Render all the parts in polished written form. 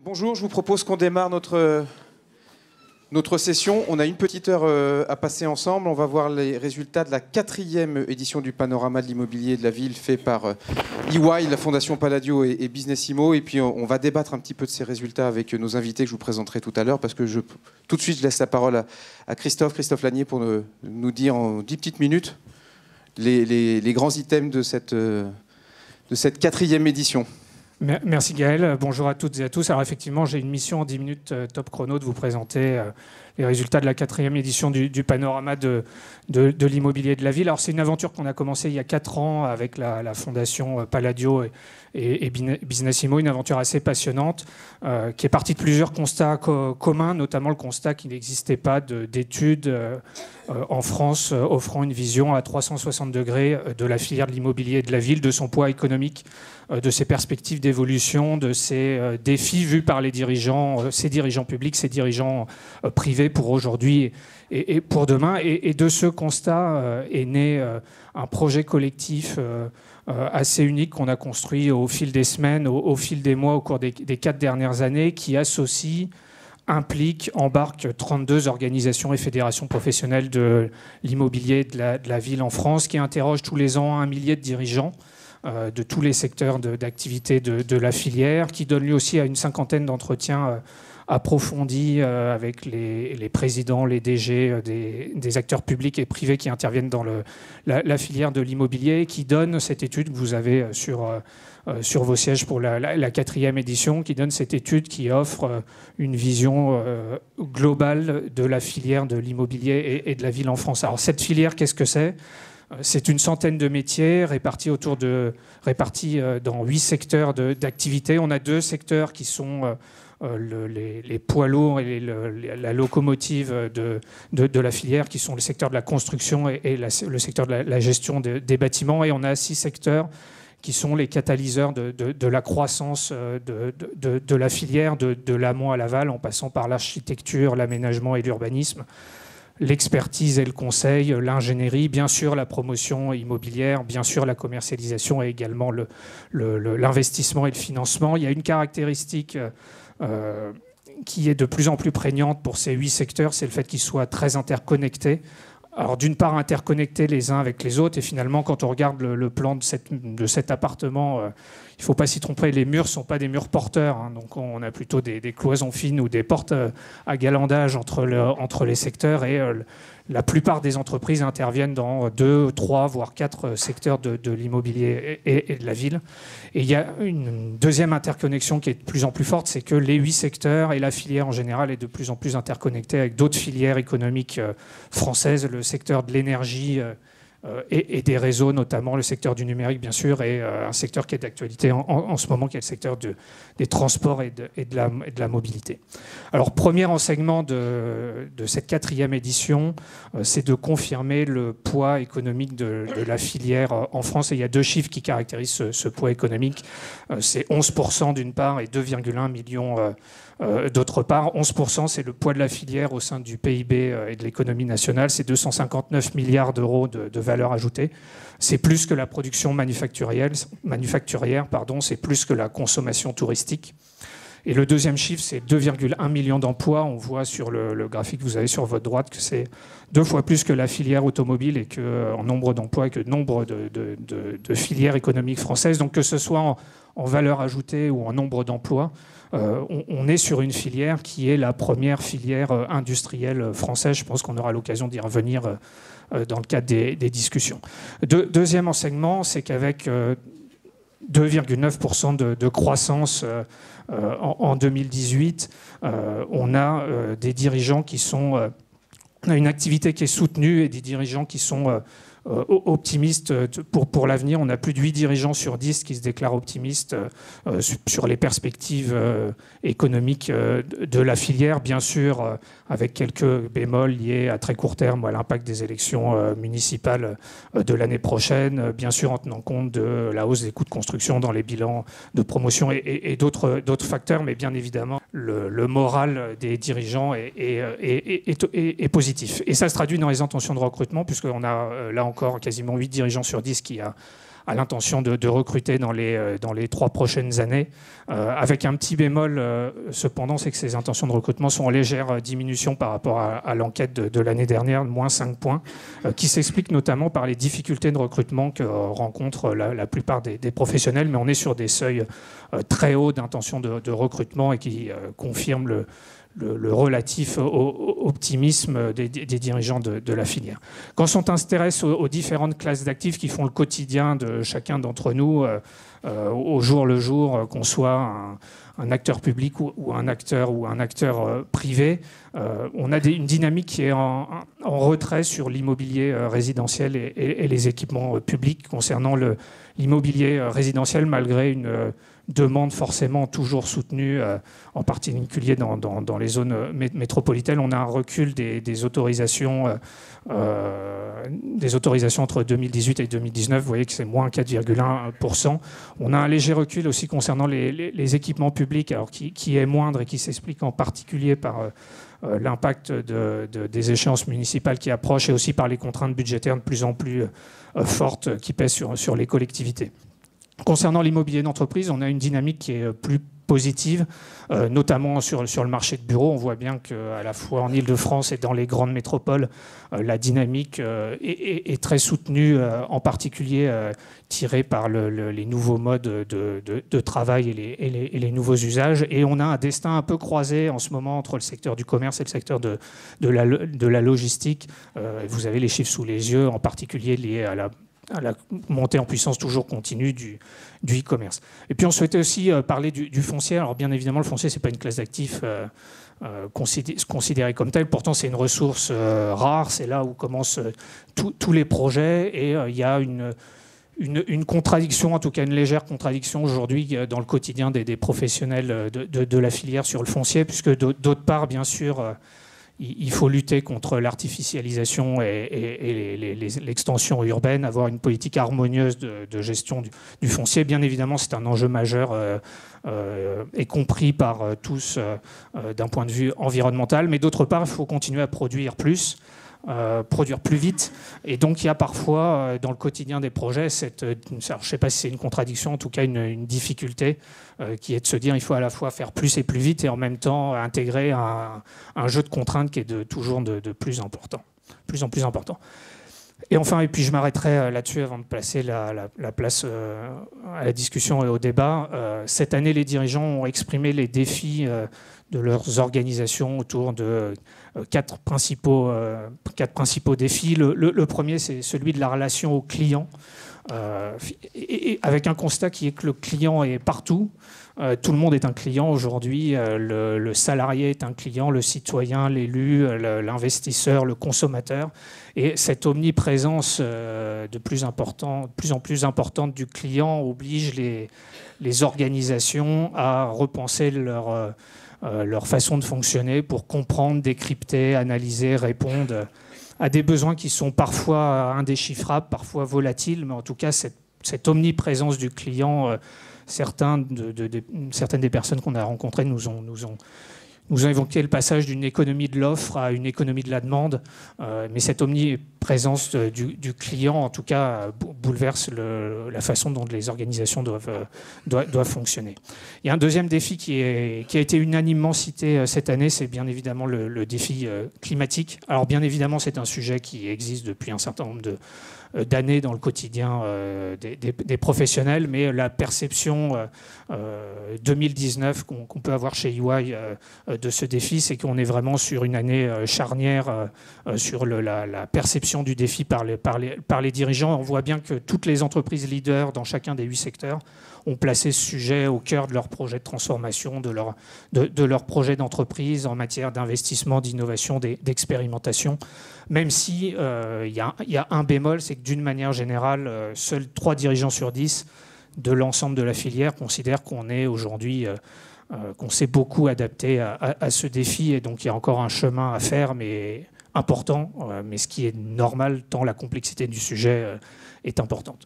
Bonjour, je vous propose qu'on démarre notre session. On a une petite heure à passer ensemble. On va voir les résultats de la 4e édition du Panorama de l'immobilier de la ville fait par EY, la Fondation Palladio et Businessimo. Et puis on va débattre un petit peu de ces résultats avec nos invités que je vous présenterai tout à l'heure parce que tout de suite je laisse la parole à Christophe Lanier pour nous dire en 10 petites minutes les grands items de cette 4e édition. Merci Gaël, bonjour à toutes et à tous. Alors effectivement, j'ai une mission en 10 minutes top chrono de vous présenter les résultats de la 4e édition du Panorama de l'immobilier de la ville. Alors c'est une aventure qu'on a commencée il y a 4 ans avec la Fondation Palladio et Businessimo, une aventure assez passionnante qui est partie de plusieurs constats communs, notamment le constat qu'il n'existait pas d'études en France offrant une vision à 360 degrés de la filière de l'immobilier de la ville, de son poids économique, de ses perspectives d'évolution, de ses défis vus par les dirigeants, ces dirigeants publics, ces dirigeants privés pour aujourd'hui et pour demain. Et de ce constat est né un projet collectif assez unique qu'on a construit au fil des semaines, au fil des mois, au cours des 4 dernières années, qui associe, implique, embarque 32 organisations et fédérations professionnelles de l'immobilier de la ville en France, qui interroge tous les ans 1 millier de dirigeants de tous les secteurs d'activité de la filière, qui donne lui aussi à une 50aine d'entretiens approfondis avec les présidents, les DG des acteurs publics et privés qui interviennent dans la filière de l'immobilier, qui donne cette étude que vous avez sur vos sièges pour la 4e édition, qui donne cette étude qui offre une vision globale de la filière de l'immobilier et de la ville en France. Alors cette filière, qu'est-ce que c'est ? C'est une centaine de métiers répartis dans 8 secteurs d'activité. On a 2 secteurs qui sont les poids lourds et la locomotive de la filière, qui sont le secteur de la construction et le secteur de la gestion des bâtiments. Et on a 6 secteurs qui sont les catalyseurs de la croissance de la filière, de l'amont à l'aval, en passant par l'architecture, l'aménagement et l'urbanisme, l'expertise et le conseil, l'ingénierie, bien sûr la promotion immobilière, bien sûr la commercialisation et également l'investissement et le financement. Il y a une caractéristique qui est de plus en plus prégnante pour ces 8 secteurs, c'est le fait qu'ils soient très interconnectés. Alors d'une part interconnectés les uns avec les autres, et finalement quand on regarde le plan de cet appartement, il ne faut pas s'y tromper, les murs ne sont pas des murs porteurs, hein, donc on a plutôt des cloisons fines ou des portes à galandage entre les secteurs, et la plupart des entreprises interviennent dans 2, 3, voire 4 secteurs de l'immobilier et de la ville. Et il y a une deuxième interconnexion qui est de plus en plus forte, c'est que les 8 secteurs et la filière en général est de plus en plus interconnectée avec d'autres filières économiques françaises, le secteur de l'énergie et des réseaux, notamment le secteur du numérique, bien sûr, et un secteur qui est d'actualité en ce moment, qui est le secteur des transports et de la mobilité. Alors, premier enseignement de cette 4e édition, c'est de confirmer le poids économique de la filière en France. Et il y a 2 chiffres qui caractérisent ce poids économique. C'est 11% d'une part et 2,1 millions d'autre part. 11%, c'est le poids de la filière au sein du PIB et de l'économie nationale. C'est 259 milliards d'euros de valeur ajoutée. C'est plus que la production manufacturière, c'est plus que la consommation touristique. Et le deuxième chiffre, c'est 2,1 millions d'emplois. On voit sur le graphique que vous avez sur votre droite que c'est 2 fois plus que la filière automobile et en nombre d'emplois et que nombre de filières économiques françaises. Donc que ce soit en valeur ajoutée ou en nombre d'emplois, on est sur une filière qui est la première filière industrielle française. Je pense qu'on aura l'occasion d'y revenir dans le cadre des discussions. Deuxième enseignement, c'est qu'avec 2,9% de croissance en 2018, on a des dirigeants qui sont... on a une activité qui est soutenue et des dirigeants qui sont optimistes pour l'avenir. On a plus de 8 dirigeants sur 10 qui se déclarent optimistes sur les perspectives économiques de la filière, bien sûr avec quelques bémols liés à très court terme à l'impact des élections municipales de l'année prochaine, bien sûr en tenant compte de la hausse des coûts de construction dans les bilans de promotion et d'autres facteurs, mais bien évidemment le moral des dirigeants est positif. Et ça se traduit dans les intentions de recrutement, puisqu'on a là encore quasiment 8 dirigeants sur 10 qui a l'intention de recruter dans les 3 prochaines années, avec un petit bémol cependant, c'est que ces intentions de recrutement sont en légère diminution par rapport à l'enquête de l'année dernière, moins 5 points, qui s'explique notamment par les difficultés de recrutement que rencontrent la plupart des professionnels, mais on est sur des seuils très hauts d'intention de recrutement et qui confirment le relatif optimisme des dirigeants de la filière. Quand on s'intéresse aux différentes classes d'actifs qui font le quotidien de chacun d'entre nous, au jour le jour, qu'on soit un acteur public ou un acteur privé, on a une dynamique qui est en retrait sur l'immobilier résidentiel et les équipements publics concernant l'immobilier résidentiel, malgré une demande forcément toujours soutenue, en particulier dans les zones métropolitaines. On a un recul des autorisations entre 2018 et 2019. Vous voyez que c'est moins 4,1%. On a un léger recul aussi concernant les équipements publics, alors qui est moindre et qui s'explique en particulier par l'impact des échéances municipales qui approchent et aussi par les contraintes budgétaires de plus en plus fortes qui pèsent sur les collectivités. Concernant l'immobilier d'entreprise, on a une dynamique qui est plus positive, notamment sur le marché de bureaux. On voit bien qu'à la fois en Île-de-France et dans les grandes métropoles, la dynamique est très soutenue, en particulier tirée par les nouveaux modes de travail et les nouveaux usages. Et on a un destin un peu croisé en ce moment entre le secteur du commerce et le secteur de la logistique. Vous avez les chiffres sous les yeux, en particulier liés à la montée en puissance toujours continue du e-commerce. Et puis on souhaitait aussi parler du foncier. Alors bien évidemment, le foncier, ce n'est pas une classe d'actifs considérée comme telle. Pourtant, c'est une ressource rare. C'est là où commencent tous les projets. Et il y a une contradiction, en tout cas une légère contradiction aujourd'hui dans le quotidien des professionnels de la filière sur le foncier, puisque d'autre part, bien sûr, il faut lutter contre l'artificialisation et l'extension urbaine, avoir une politique harmonieuse de gestion du foncier. Bien évidemment, c'est un enjeu majeur et compris par tous d'un point de vue environnemental. Mais d'autre part, il faut continuer à produire plus vite. Et donc, il y a parfois, dans le quotidien des projets, je ne sais pas si c'est une contradiction, en tout cas une difficulté, qui est de se dire qu'il faut à la fois faire plus et plus vite et en même temps intégrer un jeu de contraintes qui est toujours de plus en plus important. Et enfin, et puis je m'arrêterai là-dessus avant de placer la place à la discussion et au débat. Cette année, les dirigeants ont exprimé les défis de leurs organisations autour de 4 principaux défis. Le premier, c'est celui de la relation au client, et avec un constat qui est que le client est partout. Tout le monde est un client aujourd'hui. Le salarié est un client, le citoyen, l'élu, l'investisseur, le consommateur. Et cette omniprésence de plus en plus importante du client oblige les organisations à repenser leur façon de fonctionner pour comprendre, décrypter, analyser, répondre à des besoins qui sont parfois indéchiffrables, parfois volatiles, mais en tout cas cette omniprésence du client, certaines des personnes qu'on a rencontrées nous ont évoqué le passage d'une économie de l'offre à une économie de la demande, mais cette omniprésence du client, en tout cas, bouleverse la façon dont les organisations doivent fonctionner. Il y a un deuxième défi qui a été unanimement cité cette année, c'est bien évidemment le défi climatique. Alors bien évidemment, c'est un sujet qui existe depuis un certain nombre d'années dans le quotidien des professionnels, mais la perception 2019 qu'on peut avoir chez EY de ce défi, c'est qu'on est vraiment sur une année charnière sur la perception du défi par les dirigeants. On voit bien que toutes les entreprises leaders dans chacun des 8 secteurs ont placé ce sujet au cœur de leur projet de transformation, de leur projet d'entreprise en matière d'investissement, d'innovation, d'expérimentation. Même si il y a un bémol, c'est que d'une manière générale, seuls 3 dirigeants sur 10 de l'ensemble de la filière considèrent qu'on est aujourd'hui, qu'on s'est beaucoup adapté à ce défi. Et donc il y a encore un chemin à faire, mais important, mais ce qui est normal tant la complexité du sujet est importante.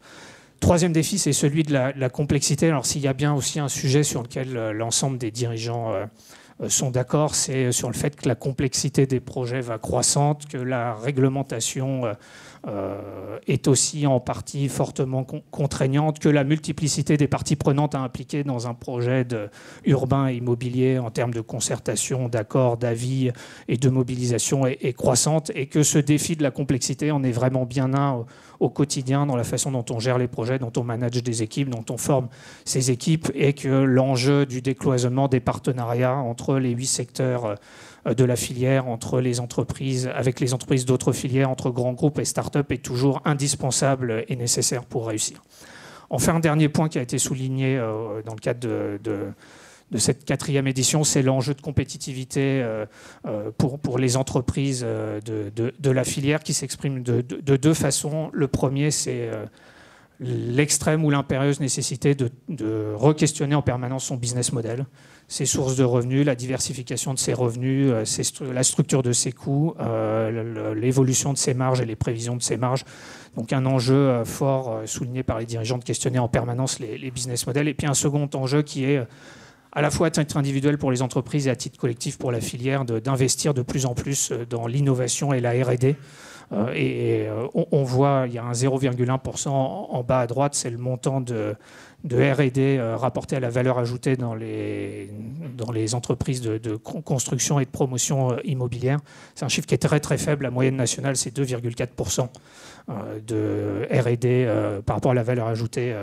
Troisième défi, c'est celui de la complexité. Alors s'il y a bien aussi un sujet sur lequel l'ensemble des dirigeants sont d'accord, c'est sur le fait que la complexité des projets va croissante, que la réglementation est aussi en partie fortement contraignante, que la multiplicité des parties prenantes à impliquer dans un projet urbain et immobilier en termes de concertation, d'accords, d'avis et de mobilisation est croissante, et que ce défi de la complexité en est vraiment bien un au quotidien dans la façon dont on gère les projets, dont on manage des équipes, dont on forme ces équipes, et que l'enjeu du décloisonnement des partenariats entre les 8 secteurs de la filière, entre les entreprises, avec les entreprises d'autres filières, entre grands groupes et start-up est toujours indispensable et nécessaire pour réussir. Enfin, un dernier point qui a été souligné dans le cadre de cette 4e édition, c'est l'enjeu de compétitivité pour les entreprises de la filière qui s'exprime de 2 façons. Le premier, c'est l'extrême ou l'impérieuse nécessité de re-questionner en permanence son business model, ses sources de revenus, la diversification de ses revenus, la structure de ses coûts, l'évolution de ses marges et les prévisions de ses marges. Donc un enjeu fort souligné par les dirigeants de questionner en permanence les business models. Et puis un second enjeu qui est à la fois à titre individuel pour les entreprises et à titre collectif pour la filière, d'investir de plus en plus dans l'innovation et la R&D. On voit, il y a un 0,1% en bas à droite, c'est le montant de R&D rapporté à la valeur ajoutée dans les entreprises de construction et de promotion immobilière. C'est un chiffre qui est très très faible. La moyenne nationale, c'est 2,4% de R&D par rapport à la valeur ajoutée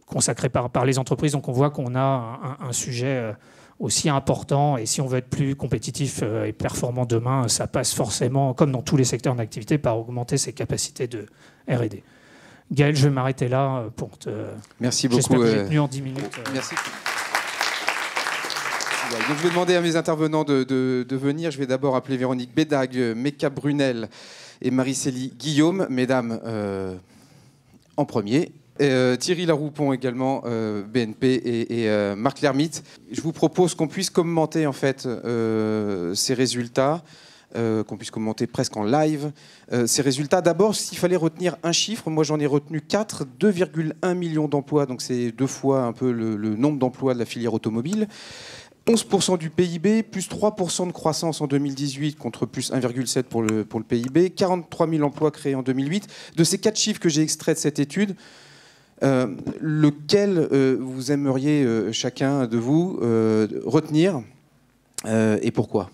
consacrée par les entreprises. Donc on voit qu'on a un sujet aussi important, et si on veut être plus compétitif et performant demain, ça passe forcément, comme dans tous les secteurs d'activité, par augmenter ses capacités de R&D. Gaël, je vais m'arrêter là pour te... Merci beaucoup. J'espère que j'ai tenu en 10 minutes. Merci. Donc, je vais demander à mes intervenants de venir. Je vais d'abord appeler Véronique Bédag, Meka Brunel et Marie-Célie Guillaume. Mesdames, en premier. Thierry Laroupon également, BNP, et Marc Lermite. Je vous propose qu'on puisse commenter en fait ces résultats, qu'on puisse commenter presque en live ces résultats. D'abord, s'il fallait retenir un chiffre, moi j'en ai retenu 4, 2,1 millions d'emplois, donc c'est 2 fois un peu le nombre d'emplois de la filière automobile. 11% du PIB, plus 3% de croissance en 2018 contre plus 1,7% pour le PIB, 43 000 emplois créés en 2008. De ces 4 chiffres que j'ai extraits de cette étude, lequel vous aimeriez chacun de vous retenir et pourquoi?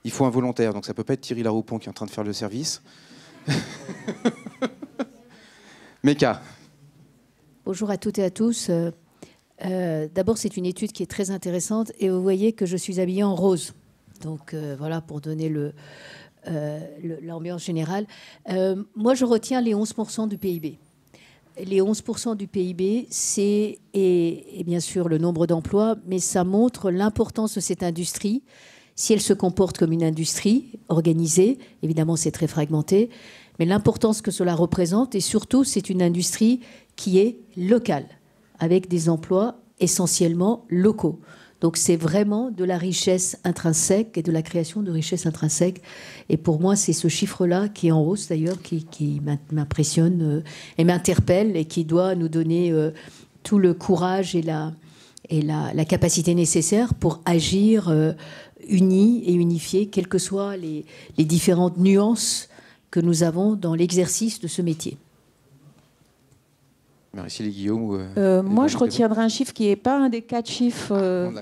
Il faut un volontaire, donc ça ne peut pas être Thierry Laroupon qui est en train de faire le service. Meka. Bonjour à toutes et à tous. D'abord, c'est une étude qui est très intéressante et vous voyez que je suis habillée en rose. Donc voilà, pour donner l'ambiance générale. Moi, je retiens les 11% du PIB. Les 11% du PIB, c'est bien sûr le nombre d'emplois, mais ça montre l'importance de cette industrie. Si elle se comporte comme une industrie organisée, évidemment c'est très fragmenté, mais l'importance que cela représente, et surtout c'est une industrie qui est locale, avec des emplois essentiellement locaux. Donc c'est vraiment de la richesse intrinsèque et de la création de richesse intrinsèque. Et pour moi, c'est ce chiffre-là qui est en hausse d'ailleurs, qui m'impressionne et m'interpelle et qui doit nous donner tout le courage et la capacité nécessaire pour agir unis et unifiés, quelles que soient les différentes nuances que nous avons dans l'exercice de ce métier. Marie-Célie Guillaume. Moi, je retiendrai un chiffre qui n'est pas un des 4 chiffres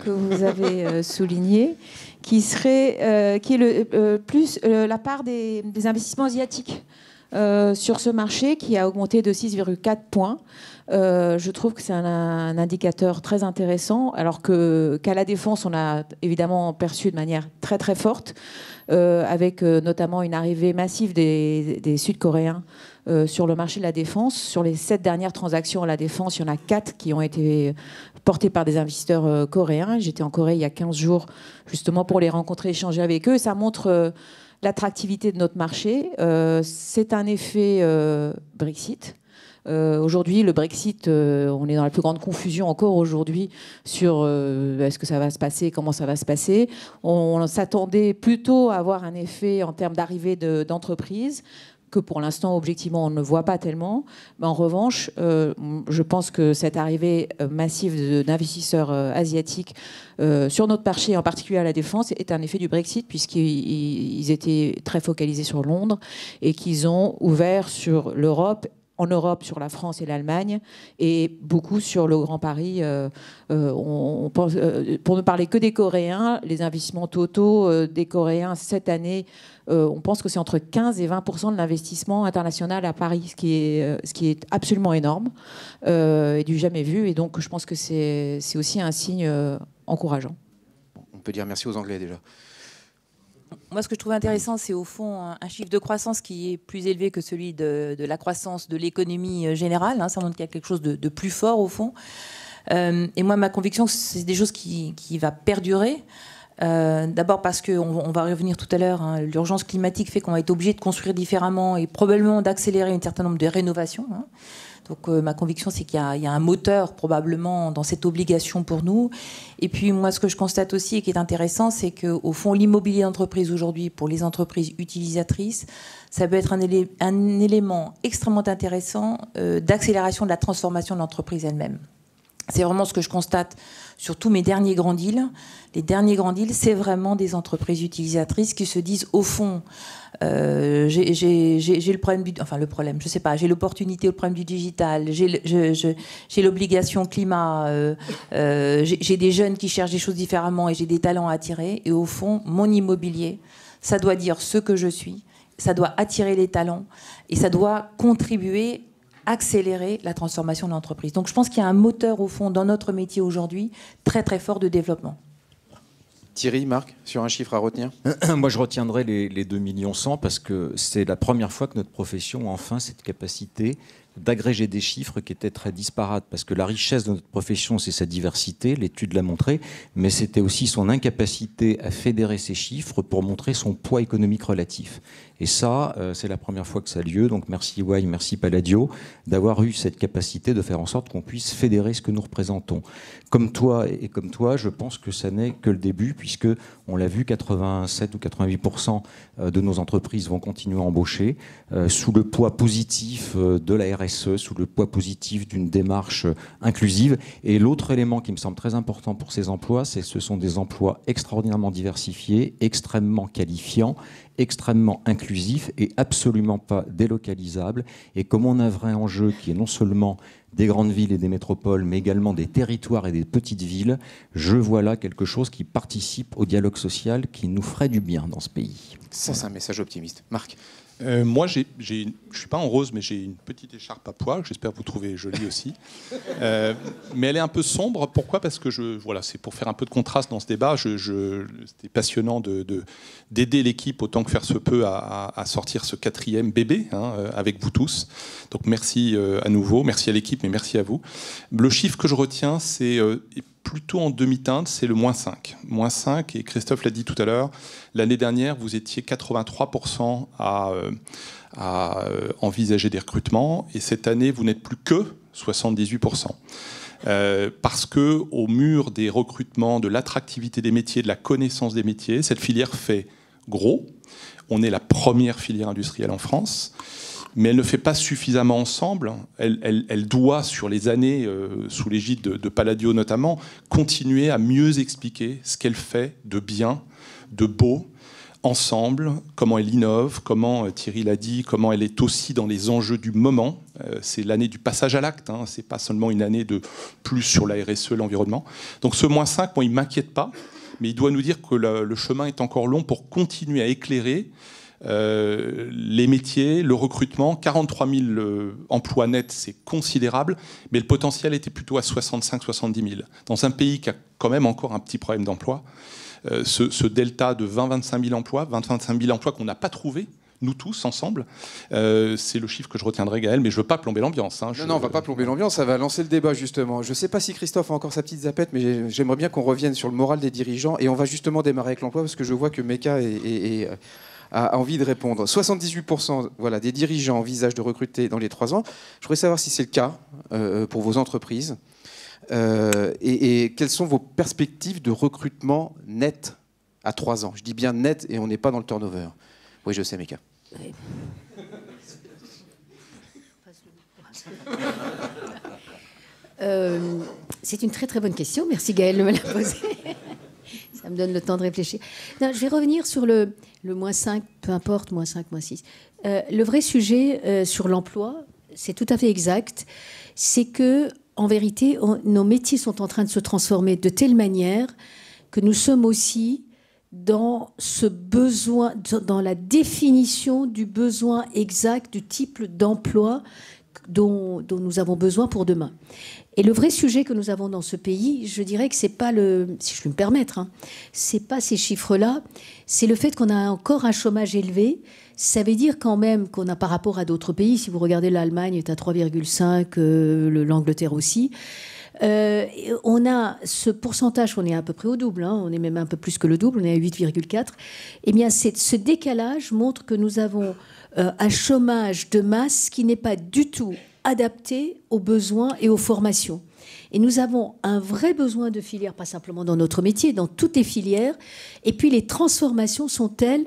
que vous avez souligné, qui est plus la part des investissements asiatiques sur ce marché, qui a augmenté de 6,4 points. Je trouve que c'est un indicateur très intéressant, alors qu'à la Défense, on a évidemment perçu de manière très très forte, avec notamment une arrivée massive des Sud-Coréens sur le marché de la Défense. Sur les 7 dernières transactions à la Défense, il y en a 4 qui ont été portées par des investisseurs coréens. J'étais en Corée il y a 15 jours justement pour les rencontrer, échanger avec eux. Ça montre l'attractivité de notre marché. C'est un effet Brexit. Aujourd'hui, le Brexit, on est dans la plus grande confusion encore aujourd'hui sur est-ce que ça va se passer, comment ça va se passer. On s'attendait plutôt à avoir un effet en termes d'arrivée d'entreprises. que pour l'instant, objectivement, on ne voit pas tellement. Mais en revanche, je pense que cette arrivée massive d'investisseurs asiatiques sur notre marché, en particulier à la défense, est un effet du Brexit, puisqu'ils étaient très focalisés sur Londres et qu'ils ont ouvert sur l'Europe, en Europe sur la France et l'Allemagne, et beaucoup sur le Grand Paris. On pense, pour ne parler que des Coréens, les investissements totaux des Coréens cette année, on pense que c'est entre 15 et 20% de l'investissement international à Paris, ce qui est absolument énorme et du jamais vu. Et donc je pense que c'est aussi un signe encourageant. On peut dire merci aux Anglais déjà. Moi, ce que je trouve intéressant, c'est au fond un chiffre de croissance qui est plus élevé que celui de la croissance de l'économie générale. Ça montre qu'il y a quelque chose de plus fort, au fond. Et moi, ma conviction, c'est des choses qui va perdurer. D'abord parce qu'on va revenir tout à l'heure, l'urgence climatique fait qu'on va être obligé de construire différemment et probablement d'accélérer un certain nombre de rénovations. Donc ma conviction, c'est qu'il y a un moteur probablement dans cette obligation pour nous. Et puis moi, ce que je constate aussi et qui est intéressant, c'est qu'au fond, l'immobilier d'entreprise aujourd'hui, pour les entreprises utilisatrices, ça peut être un élément extrêmement intéressant d'accélération de la transformation de l'entreprise elle-même. C'est vraiment ce que je constate sur tous mes derniers grands deals. Les derniers grands deals, c'est vraiment des entreprises utilisatrices qui se disent, au fond, j'ai le problème je sais pas, j'ai l'opportunité au problème du digital, j'ai l'obligation climat, j'ai des jeunes qui cherchent des choses différemment et j'ai des talents à attirer. Et au fond, mon immobilier, ça doit dire ce que je suis, ça doit attirer les talents et ça doit contribuer accélérer la transformation de l'entreprise. Donc je pense qu'il y a un moteur au fond dans notre métier aujourd'hui très très fort de développement. Thierry, Marc, sur un chiffre à retenir? Moi je retiendrai les 2,1 millions parce que c'est la première fois que notre profession a enfin cette capacité d'agréger des chiffres qui étaient très disparates, parce que la richesse de notre profession, c'est sa diversité, l'étude l'a montré, mais c'était aussi son incapacité à fédérer ces chiffres pour montrer son poids économique relatif. Et ça, c'est la première fois que ça a lieu, donc merci Wai, merci Palladio, d'avoir eu cette capacité de faire en sorte qu'on puisse fédérer ce que nous représentons. Comme toi, je pense que ça n'est que le début, puisque, on l'a vu, 87 ou 88% de nos entreprises vont continuer à embaucher, sous le poids positif de la RSE, sous le poids positif d'une démarche inclusive. Et l'autre élément qui me semble très important pour ces emplois, c'est que ce sont des emplois extraordinairement diversifiés, extrêmement qualifiants, extrêmement inclusifs et absolument pas délocalisables. Et comme on a un vrai enjeu qui est non seulement des grandes villes et des métropoles, mais également des territoires et des petites villes, je vois là quelque chose qui participe au dialogue social qui nous ferait du bien dans ce pays. Ça, c'est un message optimiste. Marc? Moi, je ne suis pas en rose, mais j'ai une petite écharpe à pois, que j'espère vous trouver jolie aussi. Mais elle est un peu sombre. Pourquoi? Parce que c'est pour faire un peu de contraste dans ce débat. C'était passionnant d'aider l'équipe autant que faire se peut à sortir ce 4e bébé avec vous tous. Donc merci à nouveau, merci à l'équipe, mais merci à vous. Le chiffre que je retiens, c'est plutôt en demi-teinte, c'est le -5. -5, et Christophe l'a dit tout à l'heure, l'année dernière, vous étiez 83% à envisager des recrutements, et cette année, vous n'êtes plus que 78%. Parce que au mur des recrutements, de l'attractivité des métiers, de la connaissance des métiers, cette filière fait gros. On est la première filière industrielle en France, mais elle ne fait pas suffisamment ensemble. Elle doit, sur les années, sous l'égide de Palladio notamment, continuer à mieux expliquer ce qu'elle fait de bien, de beau, ensemble, comment elle innove, comment, Thierry l'a dit, comment elle est aussi dans les enjeux du moment. C'est l'année du passage à l'acte, c'est pas seulement une année de plus sur la RSE, l'environnement. Donc ce -5, moi, il ne m'inquiète pas, mais il doit nous dire que le chemin est encore long pour continuer à éclairer les métiers, le recrutement. 43 000 emplois nets, c'est considérable, mais le potentiel était plutôt à 65 000 – 70 000. Dans un pays qui a quand même encore un petit problème d'emploi, ce delta de 20-25 000 emplois, 20-25 000 emplois qu'on n'a pas trouvé, nous tous ensemble, c'est le chiffre que je retiendrai, Gaël, mais je ne veux pas plomber l'ambiance. Non, on ne va pas plomber l'ambiance, ça va lancer le débat justement. Je ne sais pas si Christophe a encore sa petite zapette, mais j'aimerais bien qu'on revienne sur le moral des dirigeants, et on va justement démarrer avec l'emploi, parce que je vois que Meka a envie de répondre. 78% des dirigeants envisagent de recruter dans les 3 ans. Je voudrais savoir si c'est le cas pour vos entreprises. Et quelles sont vos perspectives de recrutement net à 3 ans? Je dis bien net et on n'est pas dans le turnover. Oui, je sais, Meka. C'est une très très bonne question. Merci Gaëlle de me la poser. Ça me donne le temps de réfléchir. Non, je vais revenir sur le moins 5, peu importe, moins 5, moins 6. Le vrai sujet sur l'emploi, c'est tout à fait exact. C'est que, en vérité, nos métiers sont en train de se transformer de telle manière que nous sommes aussi dans ce besoin, dans la définition du besoin exact du type d'emploi dont nous avons besoin pour demain. Et le vrai sujet que nous avons dans ce pays, je dirais que c'est pas si je puis me permettre, c'est pas ces chiffres-là, c'est le fait qu'on a encore un chômage élevé. Ça veut dire quand même qu'on a, par rapport à d'autres pays, si vous regardez l'Allemagne est à 3,5, l'Angleterre aussi, on a ce pourcentage, on est à peu près au double, on est même un peu plus que le double, on est à 8,4. Eh bien, ce décalage montre que nous avons un chômage de masse qui n'est pas du tout adapté aux besoins et aux formations. Et nous avons un vrai besoin de filières, pas simplement dans notre métier, dans toutes les filières. Et puis les transformations sont telles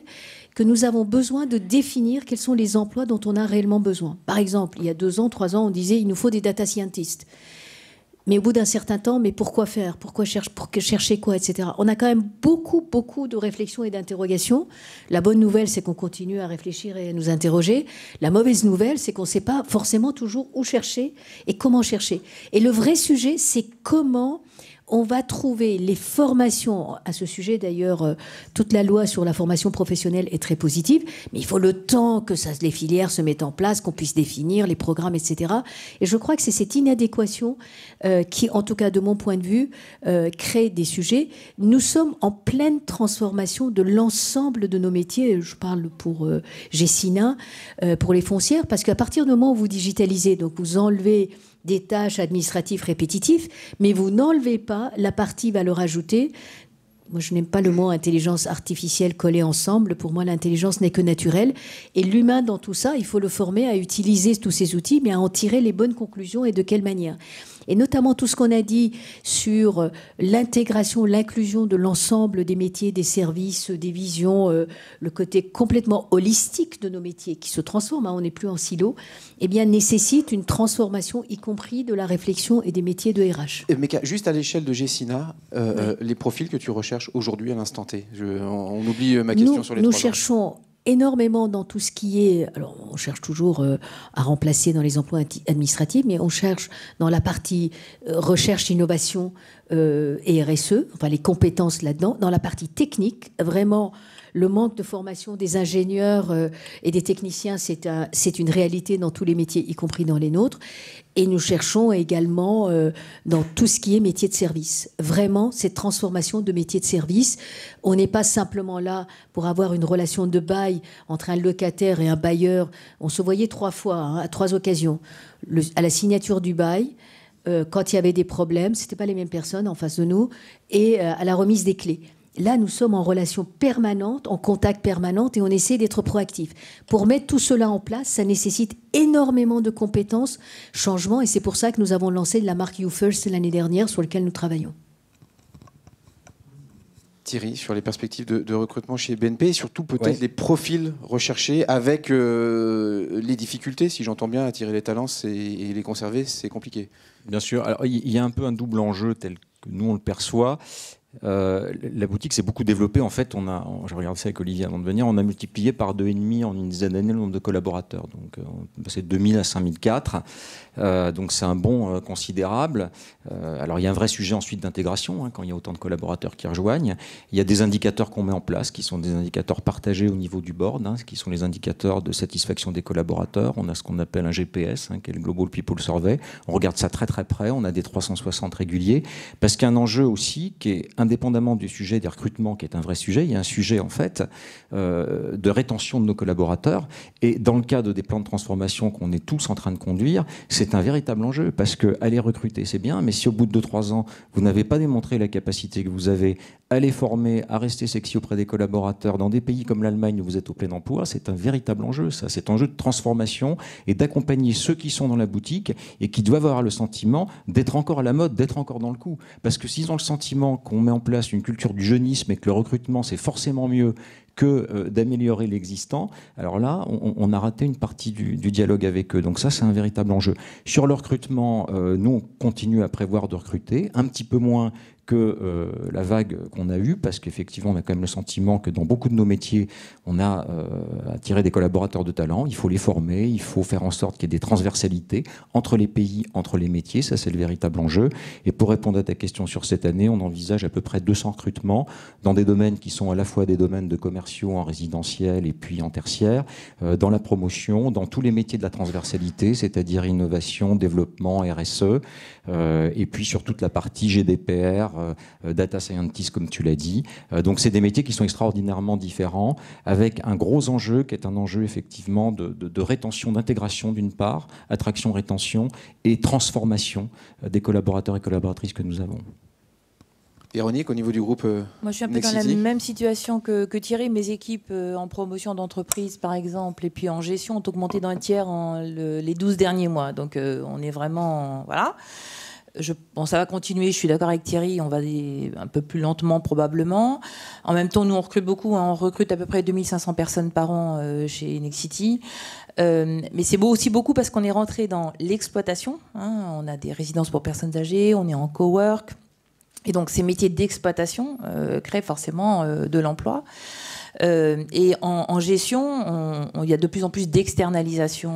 que nous avons besoin de définir quels sont les emplois dont on a réellement besoin. Par exemple, il y a 2 ans, 3 ans, on disait il nous faut des data scientists. Mais au bout d'un certain temps, mais pourquoi faire ? Pourquoi chercher quoi, etc. On a quand même beaucoup de réflexions et d'interrogations. La bonne nouvelle, c'est qu'on continue à réfléchir et à nous interroger. La mauvaise nouvelle, c'est qu'on ne sait pas forcément toujours où chercher et comment chercher. Et le vrai sujet, c'est comment on va trouver les formations. À ce sujet, d'ailleurs, toute la loi sur la formation professionnelle est très positive, mais il faut le temps que les filières se mettent en place, qu'on puisse définir les programmes, etc. Et je crois que c'est cette inadéquation qui, en tout cas de mon point de vue, crée des sujets. Nous sommes en pleine transformation de l'ensemble de nos métiers. Je parle pour Gessina, pour les foncières, parce qu'à partir du moment où vous digitalisez, donc vous enlevez des tâches administratives répétitives, mais vous n'enlevez pas la partie valeur ajoutée. Moi, je n'aime pas le mot intelligence artificielle collée ensemble. Pour moi, l'intelligence n'est que naturelle. Et l'humain, dans tout ça, il faut le former à utiliser tous ces outils, mais à en tirer les bonnes conclusions et de quelle manière. Et notamment tout ce qu'on a dit sur l'intégration, l'inclusion de l'ensemble des métiers, des services, des visions, le côté complètement holistique de nos métiers qui se transforment, on n'est plus en silo, eh bien, nécessite une transformation, y compris de la réflexion et des métiers de RH. Mais juste à l'échelle de Gessina, les profils que tu recherches aujourd'hui à l'instant T, on oublie ma question sur les 3 ans. Nous cherchons énormément dans tout ce qui est... Alors, on cherche toujours à remplacer dans les emplois administratifs, mais on cherche dans la partie recherche, innovation et RSE, enfin les compétences là-dedans. Dans la partie technique, vraiment, le manque de formation des ingénieurs et des techniciens, c'est une réalité dans tous les métiers, y compris dans les nôtres. Et nous cherchons également dans tout ce qui est métier de service. Vraiment, cette transformation de métier de service. On n'est pas simplement là pour avoir une relation de bail entre un locataire et un bailleur. On se voyait 3 fois, à 3 occasions. À la signature du bail, quand il y avait des problèmes, ce n'étaient pas les mêmes personnes en face de nous, et à la remise des clés. Là, nous sommes en relation permanente, en contact permanent, et on essaie d'être proactif. Pour mettre tout cela en place, ça nécessite énormément de compétences, changements, et c'est pour ça que nous avons lancé la marque You First l'année dernière, sur laquelle nous travaillons. Thierry, sur les perspectives de recrutement chez BNP, et surtout peut-être les profils recherchés avec les difficultés, si j'entends bien, attirer les talents et les conserver, c'est compliqué. Bien sûr. Alors, il y a un peu un double enjeu tel que nous on le perçoit. La boutique s'est beaucoup développée. En fait, je regardais ça avec Olivier avant de venir, on a multiplié par 2,5 en une dizaine d'années le nombre de collaborateurs. Donc, on est passé de 2000 à 5004. Donc, c'est un bond considérable. Alors, il y a un vrai sujet ensuite d'intégration, quand il y a autant de collaborateurs qui rejoignent. Il y a des indicateurs qu'on met en place, qui sont des indicateurs partagés au niveau du board, qui sont les indicateurs de satisfaction des collaborateurs. On a ce qu'on appelle un GPS, qui est le Global People Survey. On regarde ça très très près. On a des 360 réguliers. Parce qu'il y a un enjeu aussi qui est indépendamment du sujet des recrutements, qui est un vrai sujet, il y a un sujet en fait de rétention de nos collaborateurs. Et dans le cadre des plans de transformation qu'on est tous en train de conduire, c'est un véritable enjeu, parce que aller recruter, c'est bien, mais si au bout de 2-3 ans, vous n'avez pas démontré la capacité que vous avez à les former, à rester sexy auprès des collaborateurs, dans des pays comme l'Allemagne où vous êtes au plein emploi, c'est un véritable enjeu, ça. C'est un enjeu de transformation et d'accompagner ceux qui sont dans la boutique et qui doivent avoir le sentiment d'être encore à la mode, d'être encore dans le coup. Parce que s'ils ont le sentiment qu'on met en place une culture du jeunisme et que le recrutement, c'est forcément mieux que d'améliorer l'existant, alors là, on a raté une partie du dialogue avec eux. Donc ça, c'est un véritable enjeu. Sur le recrutement, nous, on continue à prévoir de recruter, un petit peu moins que la vague qu'on a eue, parce qu'effectivement, on a quand même le sentiment que dans beaucoup de nos métiers, on a attiré des collaborateurs de talent. Il faut les former, il faut faire en sorte qu'il y ait des transversalités entre les pays, entre les métiers. Ça, c'est le véritable enjeu. Et pour répondre à ta question sur cette année, on envisage à peu près 200 recrutements dans des domaines qui sont à la fois des domaines de commerciaux en résidentiel et puis en tertiaire, dans la promotion, dans tous les métiers de la transversalité, c'est-à-dire innovation, développement, RSE, et puis sur toute la partie GDPR, data scientist, comme tu l'as dit. Donc c'est des métiers qui sont extraordinairement différents, avec un gros enjeu qui est un enjeu effectivement de rétention, d'intégration d'une part, attraction, rétention et transformation des collaborateurs et collaboratrices que nous avons. Véronique, au niveau du groupe Moi, je suis un peu dans la même situation que Thierry. Mes équipes en promotion d'entreprise, par exemple, et puis en gestion, ont augmenté d'un tiers les 12 derniers mois. Donc on est vraiment... Voilà. Bon, ça va continuer, je suis d'accord avec Thierry, on va un peu plus lentement probablement. En même temps, nous on recrute beaucoup, hein, on recrute à peu près 2500 personnes par an chez Nexity. Mais c'est aussi beaucoup parce qu'on est rentré dans l'exploitation. Hein, on a des résidences pour personnes âgées, on est en cowork. Et donc ces métiers d'exploitation créent forcément de l'emploi. Et en gestion, il y a de plus en plus d'externalisation